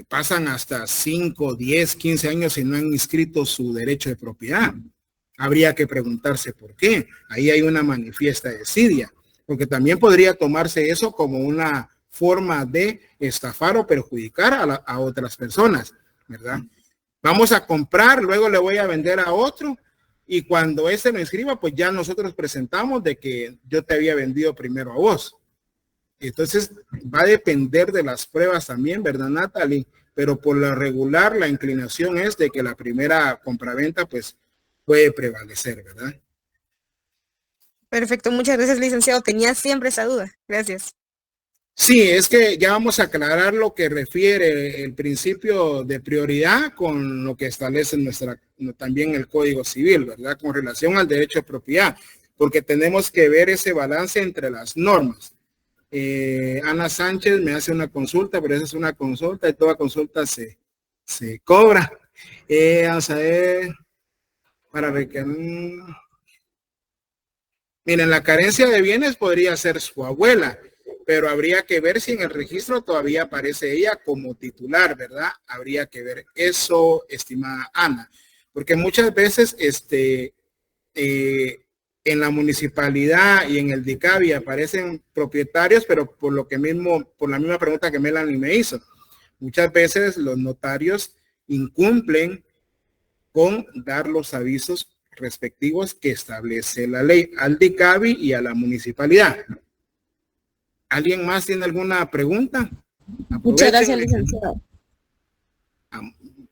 pasan hasta 5, 10, 15 años y no han inscrito su derecho de propiedad. Habría que preguntarse por qué. Ahí hay una manifiesta desidia, porque también podría tomarse eso como una forma de estafar o perjudicar a otras personas, ¿verdad? Vamos a comprar, luego le voy a vender a otro, y cuando ese lo inscriba, pues ya nosotros presentamos de que yo te había vendido primero a vos. Entonces va a depender de las pruebas también, ¿verdad, Natalie? Pero por lo regular la inclinación es de que la primera compraventa pues puede prevalecer, ¿verdad? Perfecto, muchas gracias, licenciado. Tenía siempre esa duda. Gracias. Sí, es que ya vamos a aclarar lo que refiere el principio de prioridad con lo que establece también el Código Civil, ¿verdad? Con relación al derecho de propiedad, porque tenemos que ver ese balance entre las normas. Ana Sánchez me hace una consulta, pero esa es una consulta y toda consulta se cobra. Vamos a ver, para requerir. Miren, la carencia de bienes podría ser su abuela, pero habría que ver si en el registro todavía aparece ella como titular, ¿verdad? Habría que ver eso, estimada Ana, porque muchas veces en la municipalidad y en el DICABI aparecen propietarios, pero por la misma pregunta que Melanie me hizo, muchas veces los notarios incumplen con dar los avisos respectivos que establece la ley al DICABI y a la municipalidad. ¿Alguien más tiene alguna pregunta? Muchas gracias, licenciado.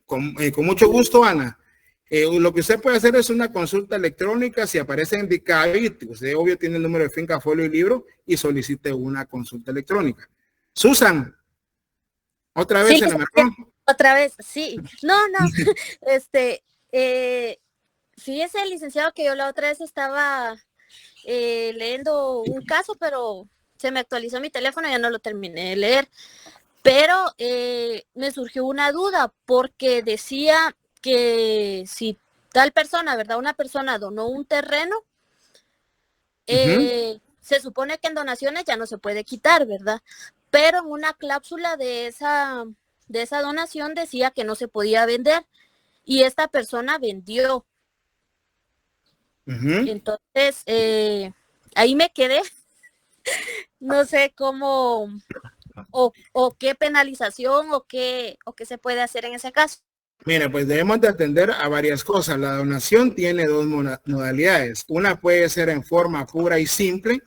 Con mucho gusto, Ana. Lo que usted puede hacer es una consulta electrónica. Si aparece en DICABI, usted obvio tiene el número de finca, folio y libro y solicite una consulta electrónica. Susan, otra vez Sí, en la marcó. otra vez, sí. No. Fíjese, licenciado, que yo la otra vez estaba leyendo un caso, pero se me actualizó mi teléfono y ya no lo terminé de leer. Pero me surgió una duda porque decía que si tal persona, ¿verdad? Una persona donó un terreno, se supone que en donaciones ya no se puede quitar, ¿verdad? Pero en una cláusula de esa donación decía que no se podía vender y esta persona vendió. Entonces, ahí me quedé. No sé cómo o qué penalización o qué se puede hacer en ese caso. Mira, pues debemos de atender a varias cosas. La donación tiene dos modalidades. Una puede ser en forma pura y simple.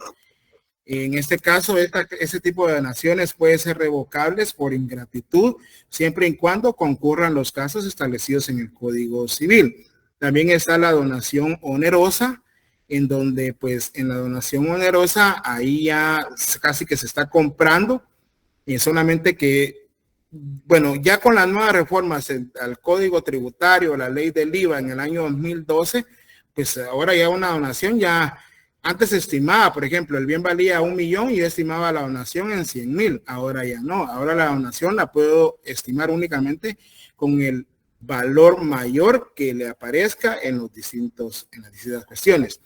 En este caso, ese tipo de donaciones pueden ser revocables por ingratitud, siempre y cuando concurran los casos establecidos en el Código Civil. También está la donación onerosa, en donde pues en la donación onerosa ahí ya casi que se está comprando, y solamente que, bueno, ya con las nuevas reformas al Código Tributario, la ley del IVA en el año 2012, pues ahora ya una donación ya, antes se estimaba, por ejemplo, el bien valía 1 millón y yo estimaba la donación en 100,000, ahora ya no, ahora la donación la puedo estimar únicamente con el valor mayor que le aparezca en las distintas cuestiones.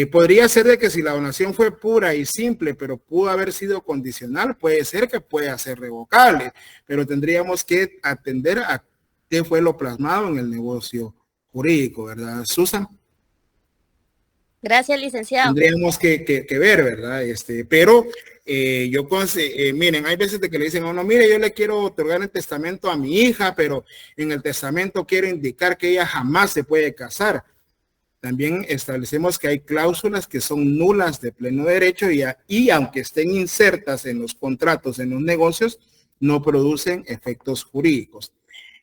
Podría ser de que si la donación fue pura y simple, pero pudo haber sido condicional, puede ser que pueda ser revocable, pero tendríamos que atender a qué fue lo plasmado en el negocio jurídico, ¿verdad, Susan? Gracias, licenciado. Tendríamos que ver, ¿verdad? Pero miren, hay veces de que le dicen a uno, mire, yo le quiero otorgar el testamento a mi hija, pero en el testamento quiero indicar que ella jamás se puede casar. También establecemos que hay cláusulas que son nulas de pleno derecho y aunque estén insertas en los contratos, en los negocios, no producen efectos jurídicos.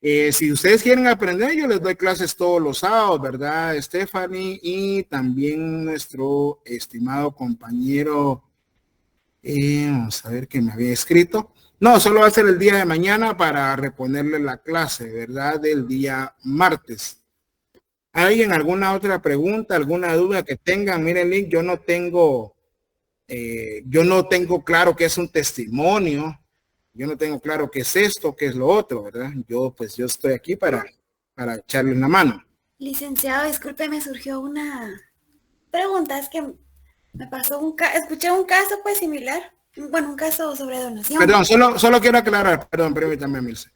Si ustedes quieren aprender, yo les doy clases todos los sábados, ¿verdad, Stephanie? Y también nuestro estimado compañero, vamos a ver qué me había escrito. No, solo va a ser el día de mañana para reponerle la clase, ¿verdad? Del día martes. ¿Alguien alguna otra pregunta, alguna duda que tengan? Miren, Link, yo no tengo claro qué es un testimonio. Yo no tengo claro qué es esto, qué es lo otro, ¿verdad? Yo estoy aquí para echarle una mano. Licenciado, disculpe, me surgió una pregunta. Es que me pasó escuché un caso pues similar. Bueno, un caso sobre donación. Perdón, solo quiero aclarar, perdón, permítame, Milce.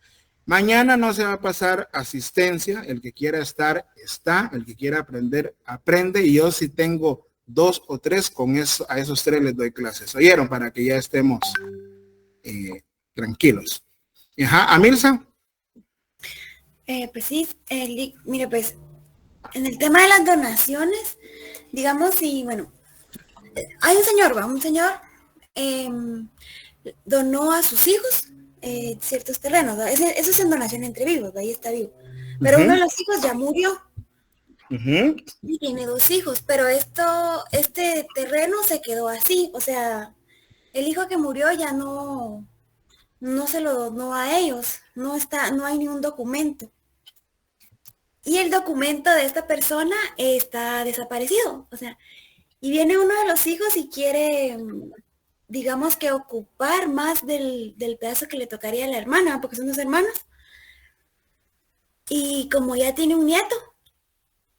Mañana no se va a pasar asistencia. El que quiera estar, está. El que quiera aprender, aprende. Y yo si tengo 2 o 3, con eso, a esos 3 les doy clases. ¿Oyeron? Para que ya estemos tranquilos. Ajá, ¿Amilza? Pues sí, mire, pues, en el tema de las donaciones, digamos, y bueno, hay un señor donó a sus hijos ciertos terrenos, ¿verdad? Eso es en donación entre vivos, ahí está vivo. Pero uno de los hijos ya murió. Y tiene 2 hijos, pero este terreno se quedó así, o sea, el hijo que murió ya no se lo donó a ellos, no hay ningún documento. Y el documento de esta persona está desaparecido, o sea, y viene uno de los hijos y quiere, digamos que ocupar más del pedazo que le tocaría a la hermana, porque son 2 hermanos. Y como ya tiene un nieto,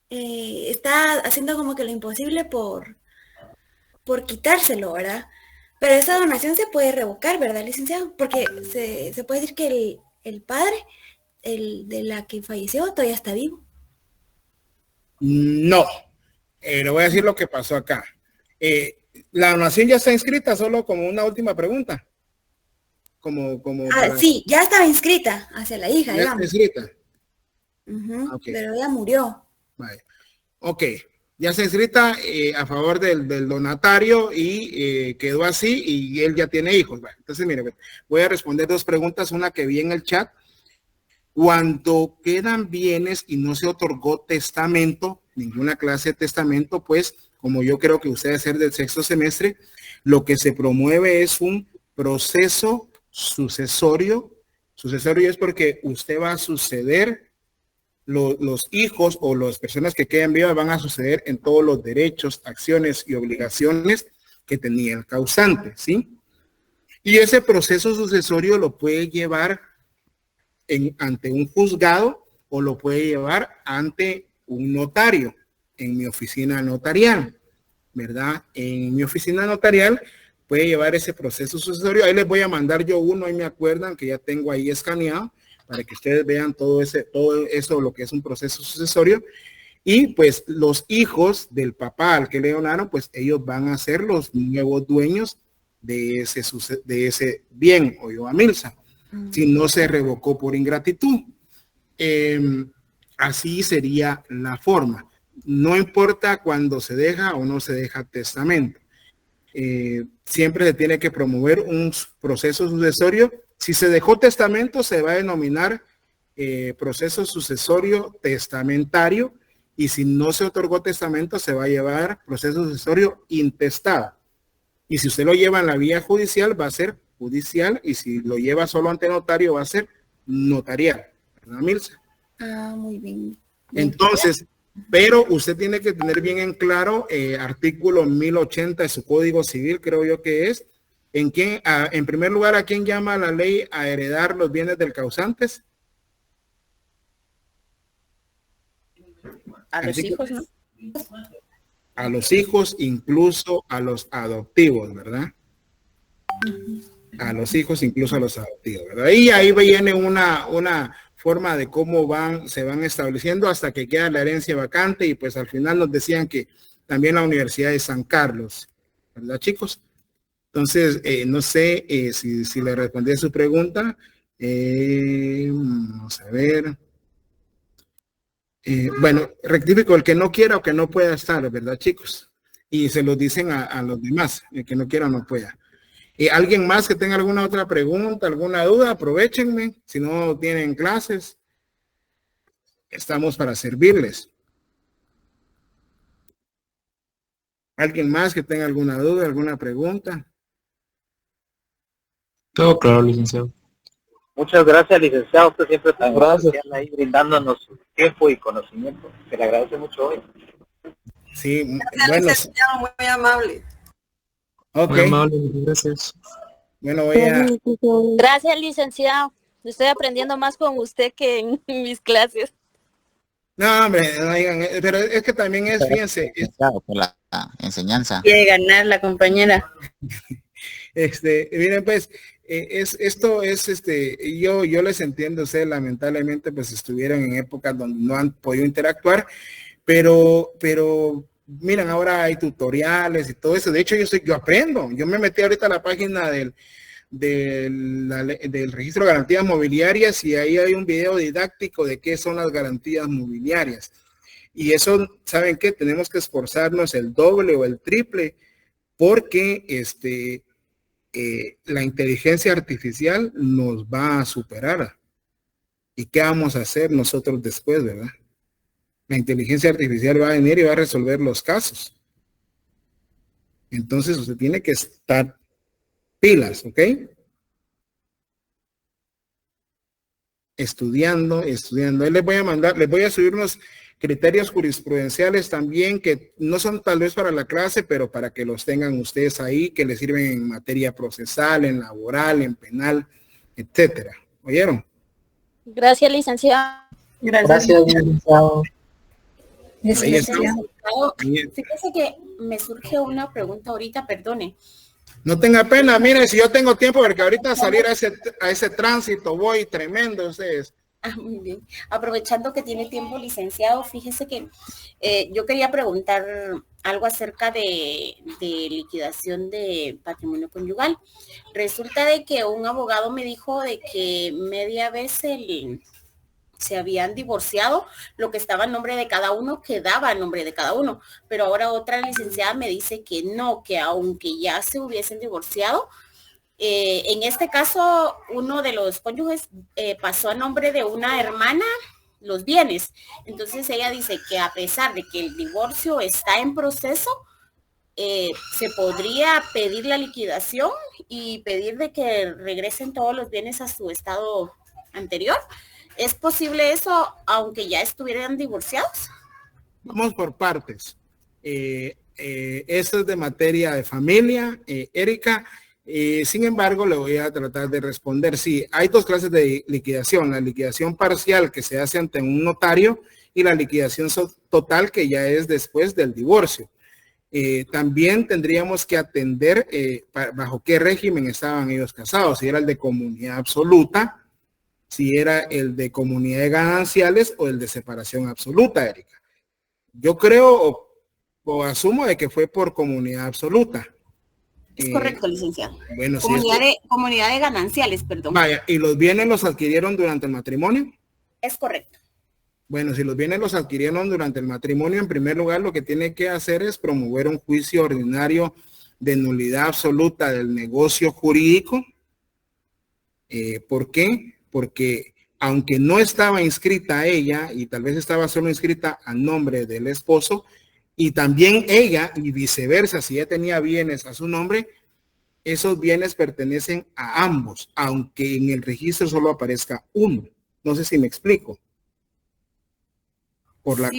está haciendo como que lo imposible por por quitárselo, ¿verdad? Pero esa donación se puede revocar, ¿verdad, licenciado? Porque se puede decir que el padre, el de la que falleció, todavía está vivo. No, le voy a decir lo que pasó acá. La donación ya está inscrita, solo como una última pregunta. Sí, ya estaba inscrita hacia la hija, ya digamos. está inscrita. Okay. Pero ella murió. Vale. Ok, ya está inscrita a favor del donatario y quedó así y él ya tiene hijos. Vale. Entonces, mire, voy a responder dos preguntas, una que vi en el chat. Cuando quedan bienes y no se otorgó testamento, ninguna clase de testamento, pues, como yo creo que usted debe ser del sexto semestre, lo que se promueve es un proceso sucesorio. Sucesorio es porque usted va a suceder, los hijos o las personas que quedan vivas van a suceder en todos los derechos, acciones y obligaciones que tenía el causante, ¿sí? Y ese proceso sucesorio lo puede llevar ante un juzgado o lo puede llevar ante un notario en mi oficina notarial, ¿verdad? En mi oficina notarial puede llevar ese proceso sucesorio. Ahí les voy a mandar yo uno, ahí me acuerdan que ya tengo ahí escaneado para que ustedes vean todo eso, lo que es un proceso sucesorio. Y pues los hijos del papá al que le donaron, pues ellos van a ser los nuevos dueños de ese bien o Yoamilsa, si no se revocó por ingratitud. Así sería la forma. No importa cuando se deja o no se deja testamento. Siempre se tiene que promover un proceso sucesorio. Si se dejó testamento, se va a denominar proceso sucesorio testamentario, y si no se otorgó testamento, se va a llevar proceso sucesorio intestado. Y si usted lo lleva en la vía judicial, va a ser judicial, y si lo lleva solo ante notario, va a ser notarial. ¿Verdad, Milsa? Muy bien. Entonces, pero usted tiene que tener bien en claro artículo 1080 de su Código Civil, creo yo que es, en primer lugar, ¿a quién llama la ley a heredar los bienes del causante? A los hijos, ¿no? A los hijos, incluso a los adoptivos, ¿verdad? A los hijos, incluso a los adoptivos, ¿verdad? Y ahí viene una forma de cómo se van estableciendo hasta que queda la herencia vacante, y pues al final nos decían que también la Universidad de San Carlos, ¿verdad, chicos? Entonces, no sé si le respondí a su pregunta. Vamos a ver. Bueno, rectifico, el que no quiera o que no pueda estar, ¿verdad, chicos? Y se lo dicen a los demás, el que no quiera no pueda. ¿Alguien más que tenga alguna otra pregunta, alguna duda? Aprovechenme. Si no tienen clases, estamos para servirles. ¿Alguien más que tenga alguna duda, alguna pregunta? Todo claro, licenciado. Muchas gracias, licenciado. Usted siempre está ahí brindándonos su tiempo y conocimiento. Se le agradece mucho hoy. Sí, gracias, bueno. licenciado, muy amable. Ok. Muy amable, gracias. Bueno, voy a... Gracias, licenciado. Estoy aprendiendo más con usted que en mis clases. No, hombre, no digan, pero es que también es, fíjense. Por la enseñanza. Quiere ganar la compañera. Miren, pues, esto es, yo les entiendo, ustedes lamentablemente pues estuvieron en épocas donde no han podido interactuar, pero miren, ahora hay tutoriales y todo eso. De hecho, yo aprendo. Yo me metí ahorita a la página del registro de garantías mobiliarias, y ahí hay un video didáctico de qué son las garantías mobiliarias. Y eso, ¿saben qué? Tenemos que esforzarnos el doble o el triple, porque la inteligencia artificial nos va a superar. ¿Y qué vamos a hacer nosotros después, verdad? La inteligencia artificial va a venir y va a resolver los casos. Entonces usted tiene que estar pilas, ¿ok? Estudiando. Ahí les voy a subir unos criterios jurisprudenciales también, que no son tal vez para la clase, pero para que los tengan ustedes ahí, que les sirven en materia procesal, en laboral, en penal, etcétera. ¿Oyeron? Gracias, licenciado. Gracias, licenciado. Ahí está. Fíjese que me surge una pregunta ahorita, perdone. No tenga pena, mire, si yo tengo tiempo, porque ahorita salir a ese tránsito voy tremendo, ustedes. Muy bien. Aprovechando que tiene tiempo, licenciado, fíjese que yo quería preguntar algo acerca de liquidación de patrimonio conyugal. Resulta de que un abogado me dijo de que media vez se habían divorciado, lo que estaba en nombre de cada uno quedaba en nombre de cada uno, pero ahora otra licenciada me dice que no, que aunque ya se hubiesen divorciado, en este caso uno de los cónyuges pasó a nombre de una hermana los bienes. Entonces ella dice que a pesar de que el divorcio está en proceso, se podría pedir la liquidación y pedir de que regresen todos los bienes a su estado anterior. ¿Es posible eso aunque ya estuvieran divorciados? Vamos por partes. Esto es de materia de familia, Erika. Sin embargo, le voy a tratar de responder. Sí, hay dos clases de liquidación. La liquidación parcial que se hace ante un notario y la liquidación total que ya es después del divorcio. También tendríamos que atender bajo qué régimen estaban ellos casados. Si era el de comunidad absoluta, si era el de comunidades gananciales o el de separación absoluta, Erika. Yo creo o asumo de que fue por comunidad absoluta. Es correcto, licenciado. Bueno, comunidad de gananciales, perdón. Vaya, ¿y los bienes los adquirieron durante el matrimonio? Es correcto. Bueno, si los bienes los adquirieron durante el matrimonio, en primer lugar lo que tiene que hacer es promover un juicio ordinario de nulidad absoluta del negocio jurídico. ¿Por qué? Porque aunque no estaba inscrita ella y tal vez estaba solo inscrita a nombre del esposo, y también ella y viceversa, si ella tenía bienes a su nombre, esos bienes pertenecen a ambos, aunque en el registro solo aparezca uno. No sé si me explico. Por la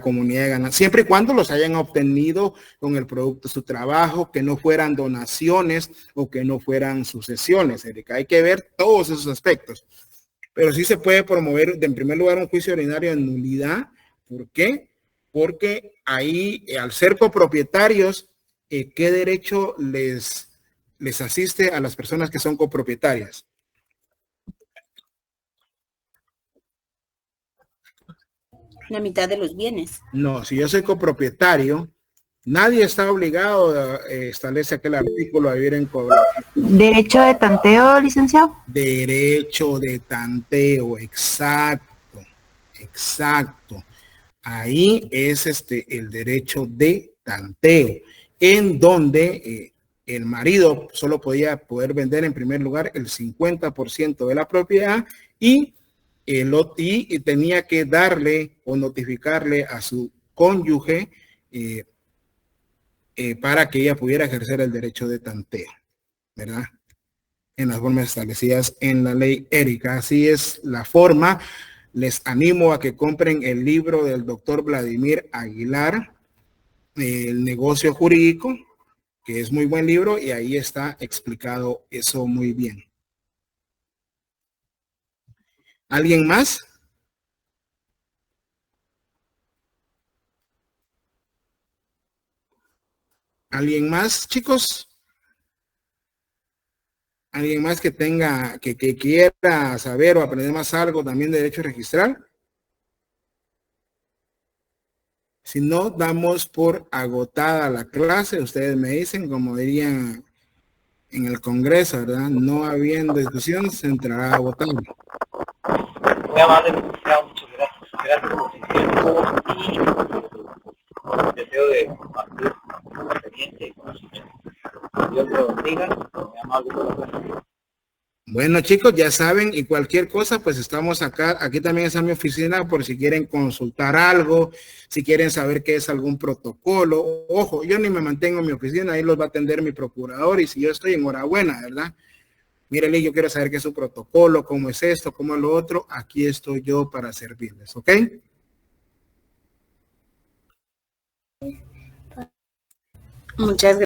comunidad de ganancias, siempre y cuando los hayan obtenido con el producto de su trabajo, que no fueran donaciones o que no fueran sucesiones, Erika. Hay que ver todos esos aspectos. Pero sí se puede promover, en primer lugar, un juicio ordinario de nulidad. ¿Por qué? Porque ahí, al ser copropietarios, ¿qué derecho les asiste a las personas que son copropietarias? La mitad de los bienes. No, si yo soy copropietario, nadie está obligado, establece aquel artículo a vivir en ¿Derecho de tanteo, licenciado? Derecho de tanteo, exacto, exacto. Ahí es el derecho de tanteo, en donde el marido solo podía poder vender en primer lugar el 50% de la propiedad y tenía que darle o notificarle a su cónyuge para que ella pudiera ejercer el derecho de tanteo, ¿verdad? En las formas establecidas en la ley, Erika. Así es la forma. Les animo a que compren el libro del doctor Vladimir Aguilar, El negocio jurídico, que es muy buen libro y ahí está explicado eso muy bien. ¿Alguien más? ¿Alguien más, chicos? ¿Alguien más que tenga, que quiera saber o aprender más algo también de derecho registral? Si no, damos por agotada la clase. Ustedes me dicen, como dirían en el Congreso, ¿verdad? No habiendo discusión, se entrará a votar. Muy amable, licenciado, muchas gracias. Gracias por su tiempo y deseo de compartir una experiencia y conocimiento. Dios lo bendiga. Muy amable por la clase. Bueno, chicos, ya saben, y cualquier cosa, pues estamos acá. Aquí también está mi oficina por si quieren consultar algo, si quieren saber qué es algún protocolo. Ojo, yo ni me mantengo en mi oficina, ahí los va a atender mi procurador, y si yo estoy, enhorabuena, ¿verdad? Mírele, yo quiero saber qué es su protocolo, cómo es esto, cómo es lo otro. Aquí estoy yo para servirles, ¿ok? Muchas gracias.